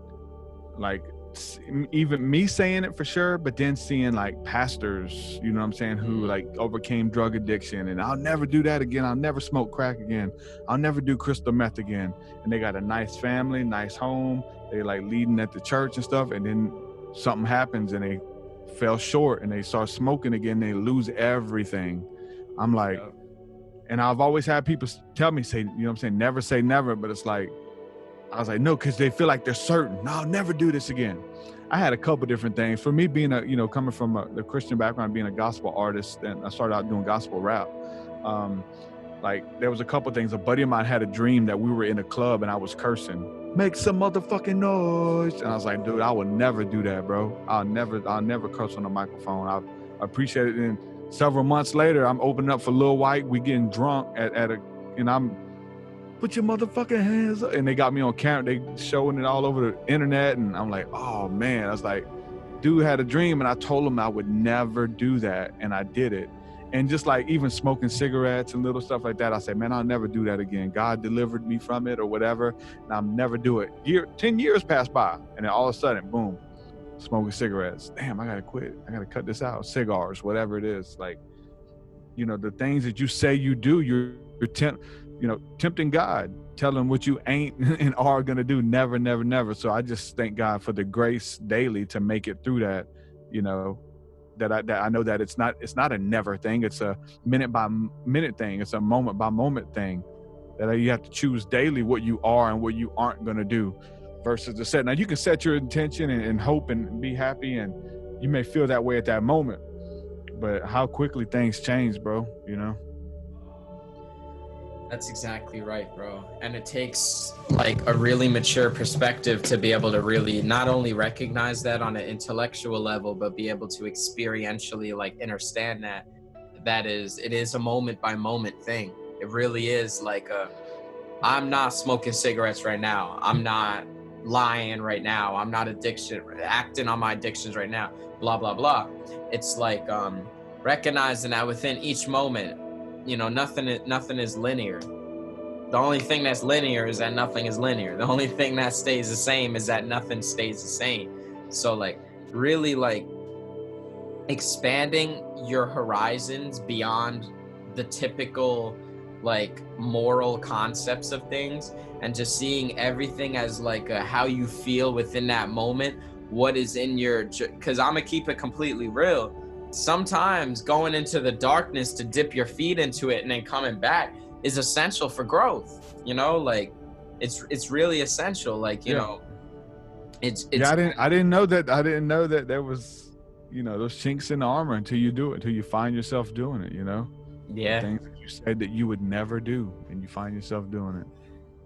like even me saying it for sure, but then seeing like pastors, you know what I'm saying, who like overcame drug addiction, and I'll never do that again. I'll never smoke crack again. I'll never do crystal meth again. And they got a nice family, nice home. They like leading at the church and stuff. And then something happens and they fell short and they start smoking again. They lose everything. I'm like, and I've always had people tell me, say, you know what I'm saying, never say never. But it's like, I was like, no, because they feel like they're certain. No, I'll never do this again. I had a couple different things. For me, being coming from the Christian background, being a gospel artist, and I started out doing gospel rap. Like there was a couple things. A buddy of mine had a dream that we were in a club and I was cursing, make some motherfucking noise. And I was like, dude, I would never do that, bro. I'll never curse on the microphone. I appreciate it. And several months later, I'm opening up for Lil White. We getting drunk and I'm, put your motherfucking hands up. And they got me on camera. They showing it all over the internet. And I'm like, oh man. I was like, dude had a dream. And I told him I would never do that. And I did it. And just like even smoking cigarettes and little stuff like that, I said, man, I'll never do that again. God delivered me from it or whatever. And I'll never do it. 10 years passed by. And then all of a sudden, boom, smoking cigarettes. Damn, I got to quit. I got to cut this out. Cigars, whatever it is. Like, the things that you say you do, you're tempting God, telling what you ain't and are going to do. Never, never, never. So I just thank God for the grace daily to make it through that, that I know that it's not a never thing. It's a minute by minute thing. It's a moment by moment thing that you have to choose daily what you are and what you aren't going to do versus the set. Now you can set your intention and hope and be happy, and you may feel that way at that moment, but how quickly things change, bro, That's exactly right, bro. And it takes like a really mature perspective to be able to really not only recognize that on an intellectual level, but be able to experientially like understand that it is a moment by moment thing. It really is like I'm not smoking cigarettes right now. I'm not lying right now. I'm not acting on my addictions right now, blah, blah, blah. It's like recognizing that within each moment, nothing is linear. The only thing that's linear is that nothing is linear. The only thing that stays the same is that nothing stays the same. So like really like expanding your horizons beyond the typical like moral concepts of things, and just seeing everything as like how you feel within that moment, what is in your, because I'm gonna keep it completely real. Sometimes going into the darkness to dip your feet into it and then coming back is essential for growth, you know, like it's really essential, like, you know, it's yeah, I didn't know that there was, you know, those chinks in the armor until you do it, until you find yourself doing it, you know. Yeah. The things that you said that you would never do, and you find yourself doing it.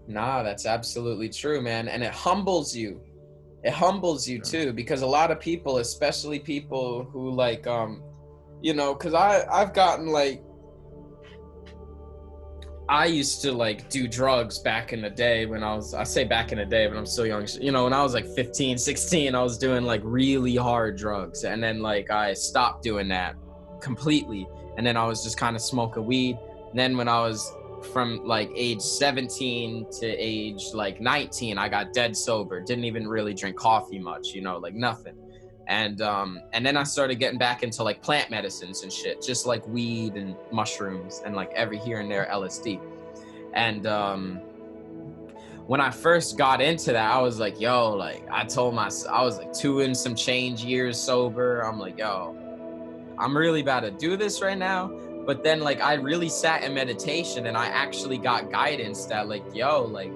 Nah, that's absolutely true, man. And it humbles you. It humbles you too, because a lot of people, especially people who like, you know, because I've gotten like, I used to like do drugs back in the day when I say back in the day, but I'm still young. You know, when I was like 15, 16, I was doing like really hard drugs. And then like I stopped doing that completely. And then I was just kind of smoking weed. And then when I was from like age 17 to age like 19, I got dead sober. Didn't even really drink coffee much, you know, like nothing. And then I started getting back into like plant medicines and shit, just like weed and mushrooms and like every here and there LSD. And when I first got into that, I was like, yo, like I told myself, I was like 2 and some change years sober. I'm like, yo, I'm really about to do this right now. But then like I really sat in meditation and I actually got guidance that like, yo, like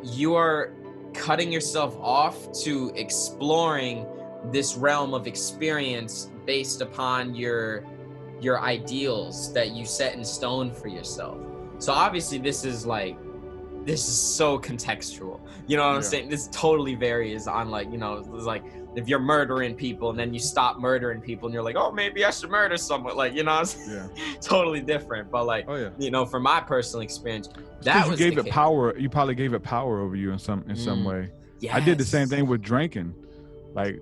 you are cutting yourself off to exploring this realm of experience based upon your ideals that you set in stone for yourself. So obviously this is so contextual, you know what I'm saying? This totally varies on like, you know, it's like if you're murdering people and then you stop murdering people and you're like, oh, maybe I should murder someone, like, you know, totally different. But like, you know, from my personal experience, that was you gave it power. You probably gave it power over you in some way. Yes. I did the same thing with drinking. Like,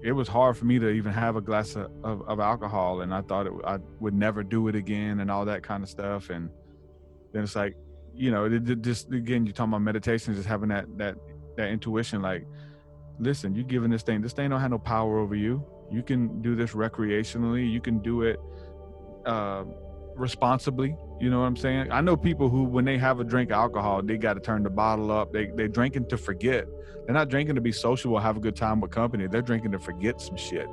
it was hard for me to even have a glass of alcohol, and I thought I would never do it again and all that kind of stuff. And then it's like, you know, just again, you're talking about meditation, just having that intuition, like, listen, you giving this thing don't have no power over you. You can do this recreationally. You can do it responsibly. You know what I'm saying? I know people who, when they have a drink of alcohol, they got to turn the bottle up. They're drinking to forget. They're not drinking to be sociable, have a good time with company. They're drinking to forget some shit.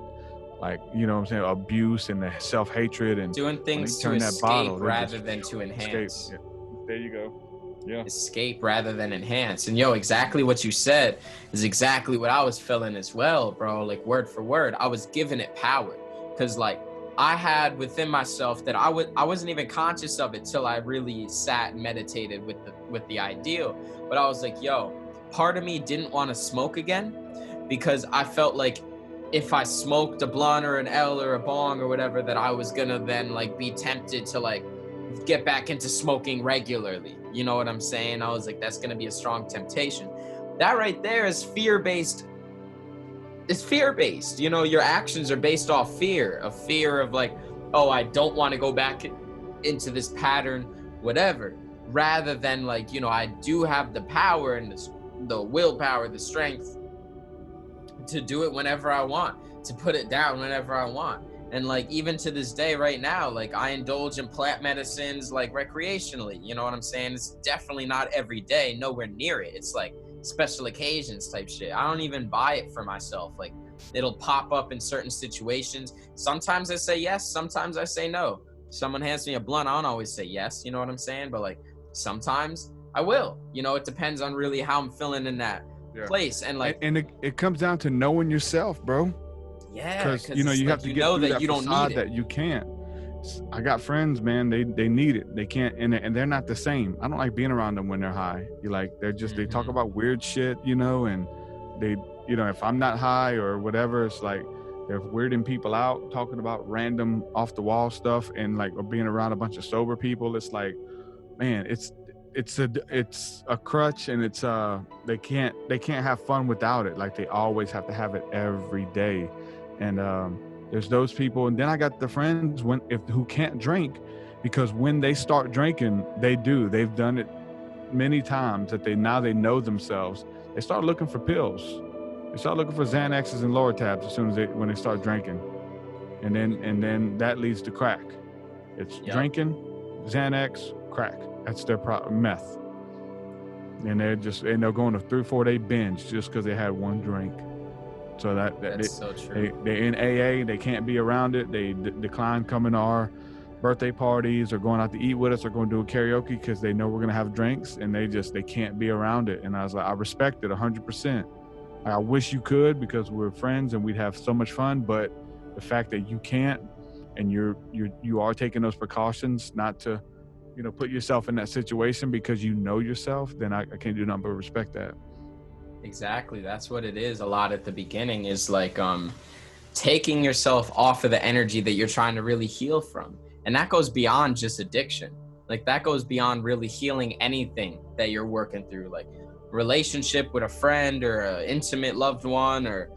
Like, you know what I'm saying? Abuse and the self-hatred and doing things to escape rather than to enhance. Yeah. There you go. Yeah. Escape rather than enhance. And yo, exactly what you said is exactly what I was feeling as well, bro. Like word for word, I was giving it power, because like I had within myself that I wasn't even conscious of it till I really sat and meditated with the ideal. But I was like, yo, part of me didn't want to smoke again, because I felt like if I smoked a blunt or an L or a bong or whatever, that I was gonna then like be tempted to like get back into smoking regularly. You know what I'm saying? I was like, that's going to be a strong temptation. That right there is fear-based. It's fear-based. You know, your actions are based off fear of like, oh, I don't want to go back into this pattern, whatever, rather than like, you know, I do have the power and the willpower, the strength to do it whenever I want, to put it down whenever I want. And like, even to this day right now, like I indulge in plant medicines, like recreationally, you know what I'm saying? It's definitely not every day, nowhere near it. It's like special occasions type shit. I don't even buy it for myself. Like it'll pop up in certain situations. Sometimes I say yes, sometimes I say no. Someone hands me a blunt, I don't always say yes, you know what I'm saying? But like, sometimes I will, you know, it depends on really how I'm feeling in that place. And like, and it comes down to knowing yourself, bro. Yeah, because you know, you have to get through that, you don't need it, that you can't. I got friends, man, they need it, they can't, and they're not the same. I don't like being around them when they're high. You like, they're just they talk about weird shit, you know, and they, you know, if I'm not high or whatever, it's like they're weirding people out, talking about random off the wall stuff, and like, or being around a bunch of sober people. It's like, man, it's a crutch, and it's they can't have fun without it. Like they always have to have it every day. And there's those people, and then I got the friends who can't drink, because when they start drinking, they've done it many times that they know themselves. They start looking for pills. They start looking for Xanaxes and lower tabs as soon as when they start drinking, and then that leads to crack. It's drinking, Xanax, crack. That's their meth, and they're going to 3 or 4 day binge just because they had one drink. So that's so true. They're in AA. They can't be around it. They decline coming to our birthday parties or going out to eat with us or going to do a karaoke because they know we're going to have drinks, and they can't be around it. And I was like, I respect it 100%. I wish you could, because we're friends and we'd have so much fun. But the fact that you can't, and you are taking those precautions not to, put yourself in that situation because you know yourself, then I can't do nothing but respect that. Exactly. That's what it is. A lot at the beginning is like taking yourself off of the energy that you're trying to really heal from. And that goes beyond just addiction. Like that goes beyond really healing anything that you're working through, like relationship with a friend or an intimate loved one, or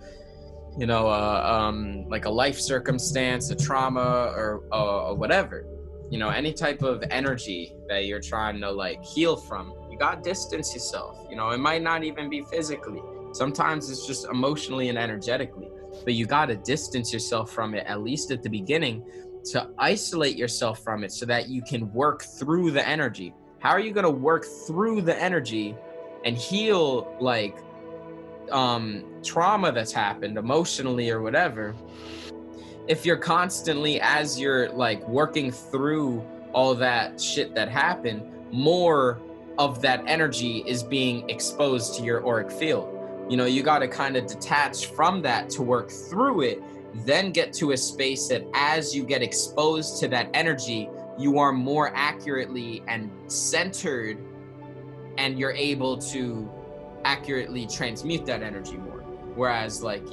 like a life circumstance, a trauma, or whatever. Any type of energy that you're trying to like heal from, you got to distance yourself. It might not even be physically. Sometimes it's just emotionally and energetically, but you got to distance yourself from it, at least at the beginning, to isolate yourself from it so that you can work through the energy. How are you going to work through the energy and heal like trauma that's happened emotionally or whatever, if you're constantly, as you're like working through all that shit that happened, more of that energy is being exposed to your auric field? You got to kind of detach from that to work through it, then get to a space that as you get exposed to that energy, you are more accurately and centered, and you're able to accurately transmute that energy more. Whereas like,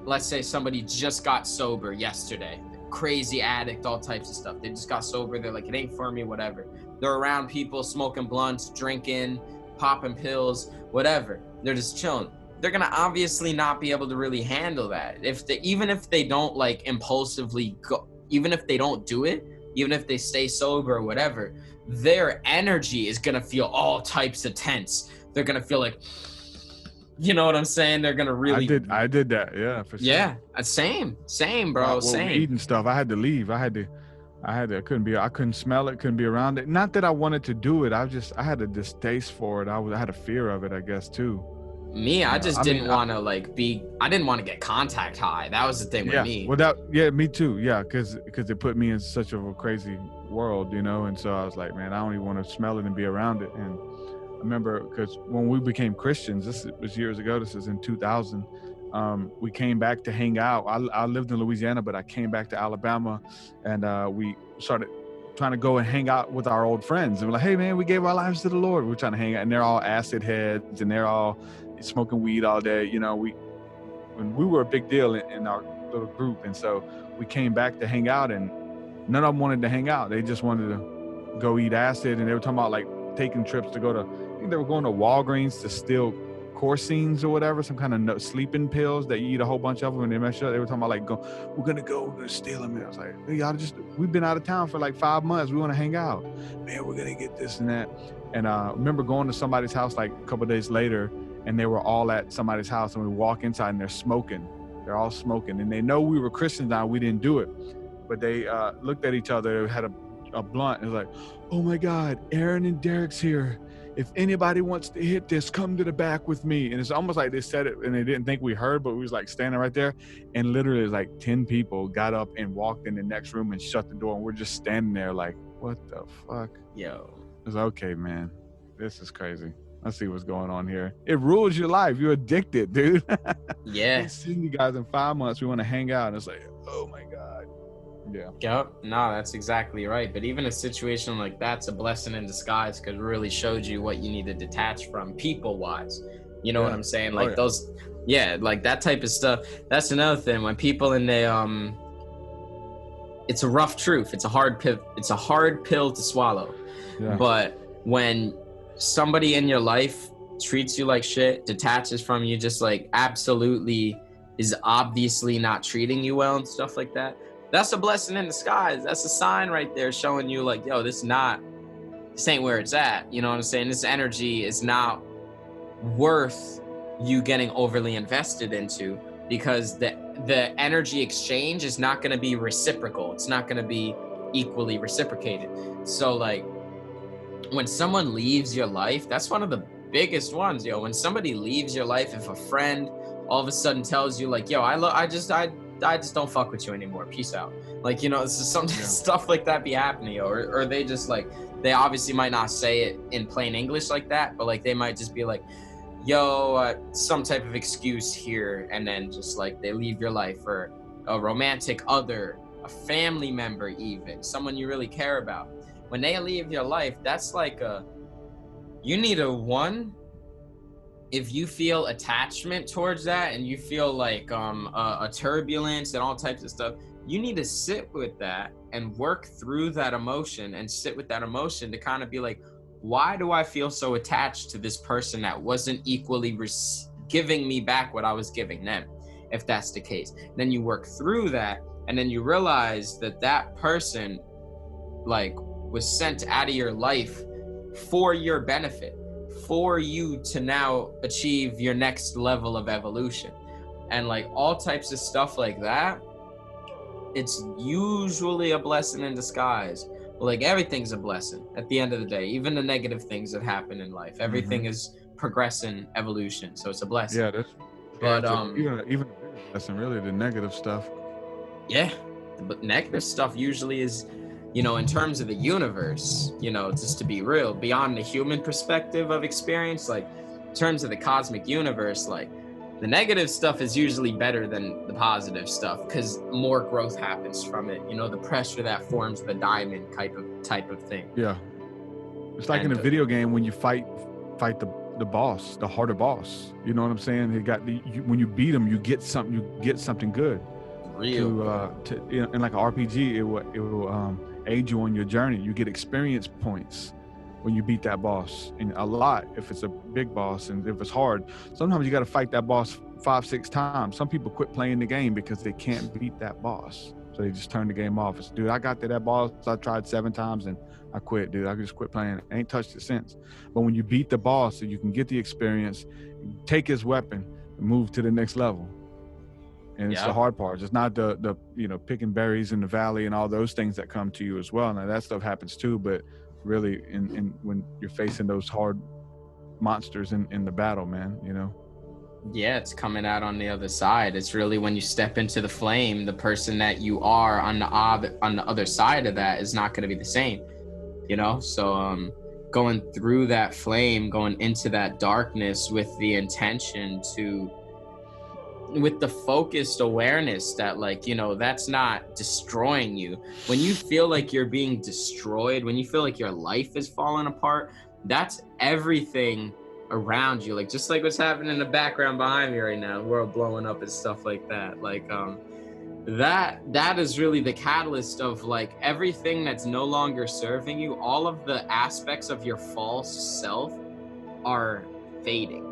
let's say somebody just got sober yesterday, crazy addict, all types of stuff. They just got sober. They're like, it ain't for me, whatever. They're around people smoking blunts, drinking, popping pills, whatever. They're just chilling. They're going to obviously not be able to really handle that. Even if they don't like impulsively go, even if they don't do it, even if they stay sober or whatever, their energy is going to feel all types of tense. They're going to feel like, you know what I'm saying? They're going to really... I did that. Yeah, for sure. Yeah. Same, bro. Same. Eating stuff. I had to leave. I couldn't smell it, couldn't be around it. Not that I wanted to do it. I had a distaste for it. I had a fear of it, I guess, too. Me, I just didn't want to I didn't want to get contact high. That was the thing with me. Me too. Yeah, because it put me in such of a crazy world, and so I was like, man, I don't even want to smell it and be around it. And I remember, because when we became Christians, this was years ago, this is in 2000, we came back to hang out. I lived in Louisiana, but I came back to Alabama, and we started trying to go and hang out with our old friends. And we're like, hey man, we gave our lives to the Lord. We're trying to hang out, and they're all acid heads, and they're all smoking weed all day. When we were a big deal in our little group, and so we came back to hang out, and none of them wanted to hang out. They just wanted to go eat acid, and they were talking about like taking trips to go to, I think they were going to Walgreens to steal coursines or whatever, some kind of sleeping pills that you eat a whole bunch of them and they mess you up. They were talking about like, we're gonna steal them. And I was like, hey, we've been out of town for like 5 months. We want to hang out, man. We're gonna get this and that. And I remember going to somebody's house like a couple of days later, and they were all at somebody's house, and we walk inside and they're smoking. They're all smoking, and they know we were Christians now. We didn't do it, but they looked at each other, had a blunt, and was like, oh my God, Aaron and Derek's here. If anybody wants to hit this, come to the back with me. And it's almost like they said it and they didn't think we heard, but we was like standing right there, and literally like 10 people got up and walked in the next room and shut the door, and we're just standing there like, what the fuck? Yo. It was okay, man. This is crazy. Let's see what's going on here. It rules your life. You're addicted, dude. Yeah. I ain't seen you guys in 5 months. We want to hang out. And it's like, oh my God. Yeah. Yep. No, that's exactly right. But even a situation like that's a blessing in disguise, because it really showed you what you need to detach from people-wise. You know what I'm saying? Like those, like that type of stuff. That's another thing. When people in the, it's a rough truth. It's a hard pill to swallow. Yeah. But when somebody in your life treats you like shit, detaches from you, just like absolutely is obviously not treating you well and stuff like that, that's a blessing in disguise. That's a sign right there showing you like, yo, this ain't where it's at. You know what I'm saying? This energy is not worth you getting overly invested into, because the energy exchange is not going to be reciprocal. It's not going to be equally reciprocated. So like when someone leaves your life, that's one of the biggest ones, yo. When somebody leaves your life, if a friend all of a sudden tells you like, yo, I just don't fuck with you anymore, peace out, like, you know, this is some stuff like that be happening, yo. Or they just like, they obviously might not say it in plain English like that, but like they might just be like, yo, some type of excuse here, and then just like they leave your life. Or a romantic other, a family member, even someone you really care about, when they leave your life, that's like you need if you feel attachment towards that and you feel like a turbulence and all types of stuff, you need to sit with that and work through that emotion, and sit with that emotion to kind of be like, why do I feel so attached to this person that wasn't equally giving me back what I was giving them? If that's the case, then you work through that, and then you realize that that person like was sent out of your life for your benefit, for you to now achieve your next level of evolution. And like all types of stuff like that, it's usually a blessing in disguise. Like everything's a blessing at the end of the day, even the negative things that happen in life. Everything is progression, evolution, so it's a blessing. Yeah, that's but even a bigger blessing, really, the negative stuff. Yeah, but negative stuff usually is, you know, in terms of the universe, you know, just to be real, beyond the human perspective of experience, like in terms of the cosmic universe, like the negative stuff is usually better than the positive stuff, because more growth happens from it. You know, the pressure that forms the diamond type of thing. Yeah, it's like in a video game when you fight the boss, the harder boss. You know what I'm saying? When you beat him, you get something good. Real. And like an RPG, it will aid you on your journey. You get experience points when you beat that boss, and a lot if it's a big boss. And if it's hard, sometimes you got to fight that boss 5-6 times. Some people quit playing the game because they can't beat that boss, so they just turn the game off. It's, dude, I got to that boss, I tried 7 times and I quit, dude. I just quit playing. I ain't touched it since. But when you beat the boss, so you can get the experience, take his weapon, and move to the next level. And it's the hard part. It's not the picking berries in the valley and all those things that come to you as well. Now that stuff happens too, but really in when you're facing those hard monsters in the battle, man, you know. Yeah, it's coming out on the other side. It's really when you step into the flame, the person that you are on the other side of that is not going to be the same, you know. So going through that flame, going into that darkness with the intention with the focused awareness that, like, you know, that's not destroying you. When you feel like you're being destroyed, when you feel like your life is falling apart, that's everything around you. Like, just like what's happening in the background behind me right now, the world blowing up and stuff like that. Like, that is really the catalyst of like everything that's no longer serving you. All of the aspects of your false self are fading.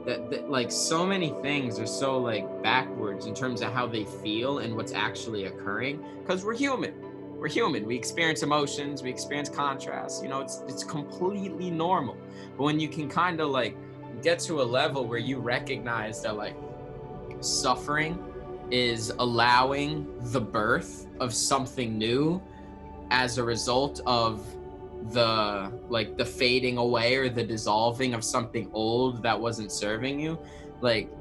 That like so many things are so like backwards in terms of how they feel and what's actually occurring, because we're human. We experience emotions, we experience contrast, you know. It's completely normal. But when you can kind of like get to a level where you recognize that like suffering is allowing the birth of something new as a result of the fading away or the dissolving of something old that wasn't serving you, like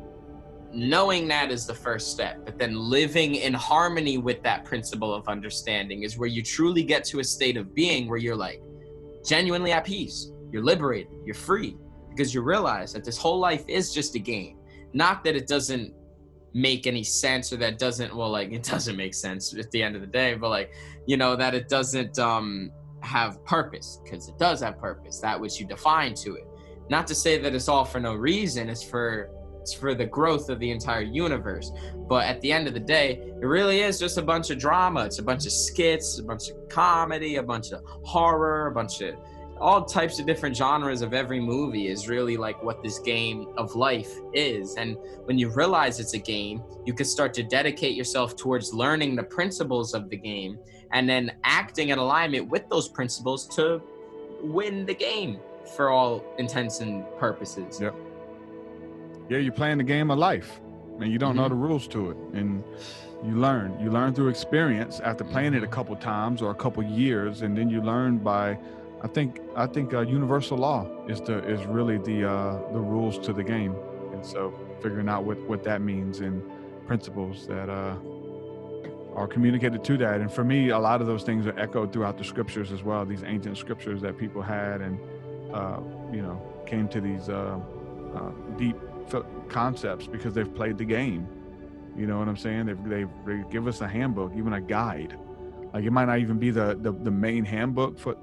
knowing that is the first step. But then living in harmony with that principle of understanding is where you truly get to a state of being where you're like genuinely at peace, you're liberated, you're free, because you realize that this whole life is just a game. Not that it doesn't make any sense, or that doesn't, well, like it doesn't make sense at the end of the day, but like, you know, that it doesn't have purpose, because it does have purpose, that which you define to it. Not to say that it's all for no reason, it's for the growth of the entire universe. But at the end of the day, it really is just a bunch of drama. It's a bunch of skits, a bunch of comedy, a bunch of horror, a bunch of all types of different genres of every movie is really like what this game of life is. And when you realize it's a game, you can start to dedicate yourself towards learning the principles of the game and then acting in alignment with those principles to win the game for all intents and purposes. Yep. Yeah, you're playing the game of life, and you don't know the rules to it, and you learn through experience after playing it a couple times or a couple years, and then you learn by, I think universal law is really the rules to the game, and so figuring out what that means and principles that are communicated to that. And for me, a lot of those things are echoed throughout the scriptures as well, these ancient scriptures that people had, and came to these deep concepts because they've played the game. You know what I'm saying? They give us a handbook, even a guide. Like, it might not even be the main handbook for,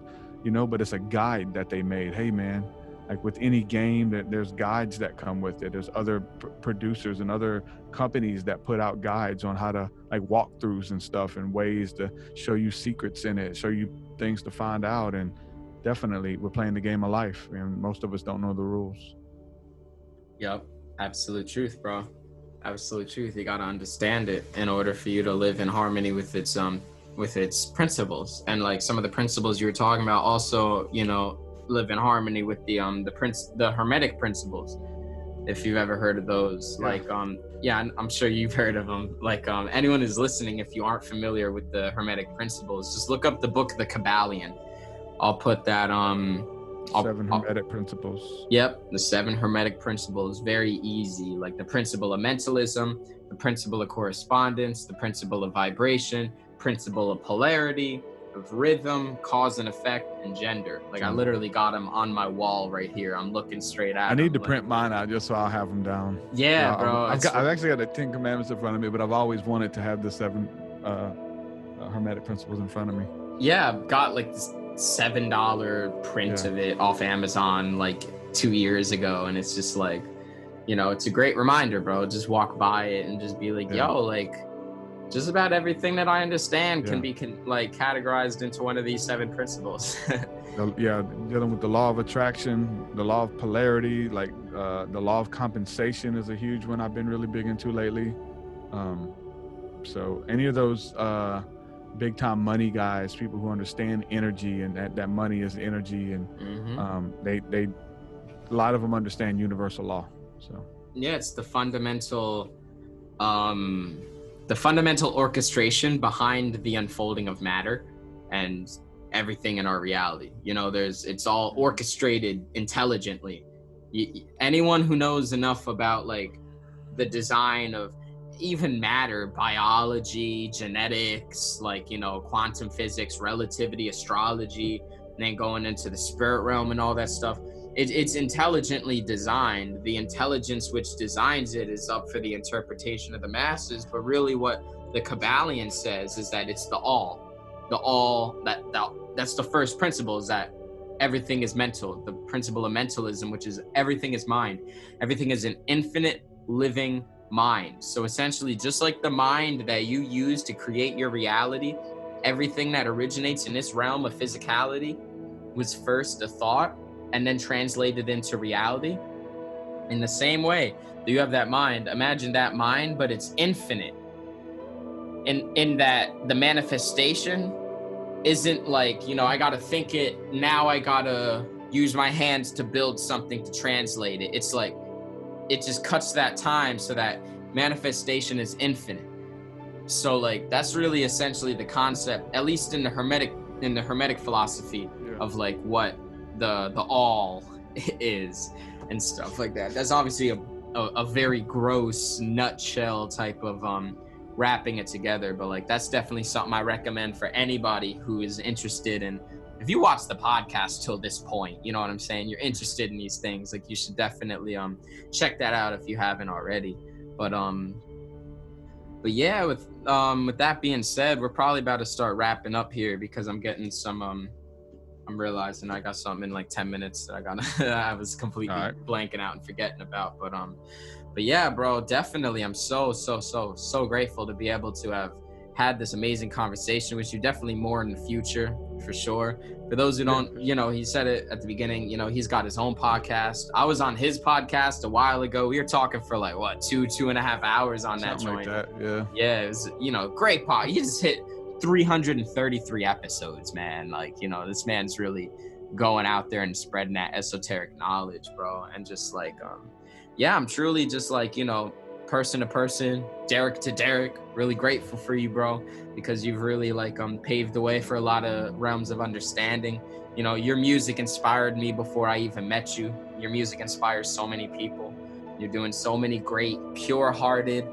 but it's a guide that they made. Hey man, like with any game, that there's guides that come with it. There's other producers and other companies that put out guides on how to, like, walkthroughs and stuff, and ways to show you secrets in it, show you things to find out. And definitely we're playing the game of life, and most of us don't know the rules. Yep. Absolute truth, bro. Absolute truth. You got to understand it in order for you to live in harmony with its principles. And like some of the principles you were talking about also, live in harmony with the Hermetic principles. If you've ever heard of those, I'm sure you've heard of them. Like, anyone who's listening, if you aren't familiar with the Hermetic principles, just look up the book, The Kabbalion. I'll put that, Seven Hermetic principles. Yep, the 7 Hermetic principles. Very easy. Like the principle of mentalism, the principle of correspondence, the principle of vibration, principle of polarity, of rhythm, cause and effect, and gender. Like, I literally got them on my wall right here. I'm looking straight at them. I need to print mine out just so I'll have them down. Yeah, bro. I've actually got the 10 Commandments in front of me, but I've always wanted to have the 7 Hermetic principles in front of me. Yeah, I've got like this $7 print of it off Amazon like 2 years ago, and it's just like, it's a great reminder, bro. Just walk by it and just be like, yo, like, just about everything that I understand can be categorized into one of these 7 principles. Dealing with the law of attraction, the law of polarity, like the law of compensation is a huge one I've been really big into lately. So any of those big time money guys, people who understand energy, and that money is energy, and they a lot of them understand universal law. So yeah, it's the fundamental orchestration behind the unfolding of matter and everything in our reality. It's all orchestrated intelligently. Anyone who knows enough about like the design of even matter, biology, genetics, like, quantum physics, relativity, astrology, and then going into the spirit realm and all that stuff, it's intelligently designed. The intelligence which designs it is up for the interpretation of the masses, but really what the Kabbalion says is that it's the all that's the first principle, is that everything is mental. The principle of mentalism, which is everything is mind. Everything is an infinite living mind. So essentially, just like the mind that you use to create your reality, everything that originates in this realm of physicality was first a thought and then translated into reality. In the same way, you have that mind. Imagine that mind, but it's infinite. In that the manifestation isn't like, I gotta think it, now I gotta use my hands to build something to translate it. It's like, it just cuts that time so that manifestation is infinite. So like, that's really essentially the concept, at least in the Hermetic philosophy of like what the all is and stuff like that. That's obviously a very gross nutshell type of wrapping it together, but like, that's definitely something I recommend for anybody who is interested in. If you watch the podcast till this point, you know what I'm saying, you're interested in these things, like, you should definitely check that out if you haven't already. But yeah, with that being said, we're probably about to start wrapping up here, because I'm getting some I'm realizing I got something in like 10 minutes that I was completely blanking out and forgetting about. But yeah, bro, definitely I'm so grateful to be able to have had this amazing conversation with you. Definitely more in the future for sure. For those who don't, he said it at the beginning, he's got his own podcast. I was on his podcast a while ago. We were talking for like, what, 2.5 hours on that joint. Like that, yeah. It was, great pod. He just hit 333 episodes, man. Like, this man's really going out there and spreading that esoteric knowledge, bro. And just like, I'm truly just like, person to person, Derek to Derek, really grateful for you, bro, because you've really like paved the way for a lot of realms of understanding. Your music inspired me before I even met you. Your music inspires so many people. You're doing so many great, pure-hearted,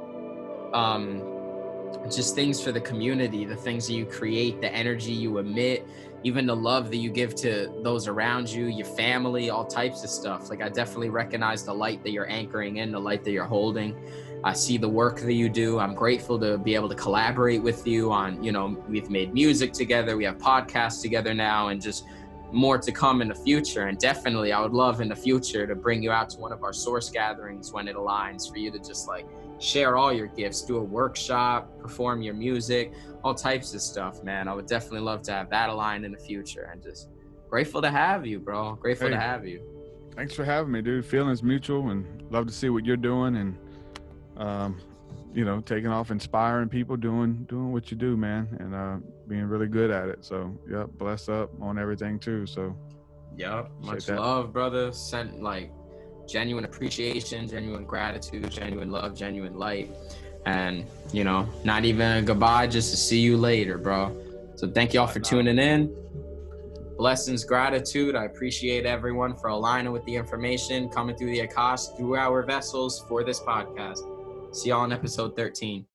just things for the community, the things that you create, the energy you emit, even the love that you give to those around you, your family, all types of stuff. Like, I definitely recognize the light that you're anchoring in, the light that you're holding. I see the work that you do. I'm grateful to be able to collaborate with you on, we've made music together, we have podcasts together now, and just more to come in the future. And definitely I would love in the future to bring you out to one of our source gatherings when it aligns, for you to just like share all your gifts, do a workshop, perform your music, all types of stuff, man. I would definitely love to have that aligned in the future, and just grateful to have you, bro. Grateful to have you. Thanks for having me, dude. Feelings mutual, and love to see what you're doing, and taking off, inspiring people, doing what you do, man, and being really good at it. So bless up on everything too. So much love, brother. Sent like genuine appreciation, genuine gratitude, genuine love, genuine light, and not even a goodbye, just to see you later, bro. So thank y'all for tuning in. Blessings, gratitude. I appreciate everyone for aligning with the information coming through the Akashic, through our vessels for this podcast. See y'all on episode 13.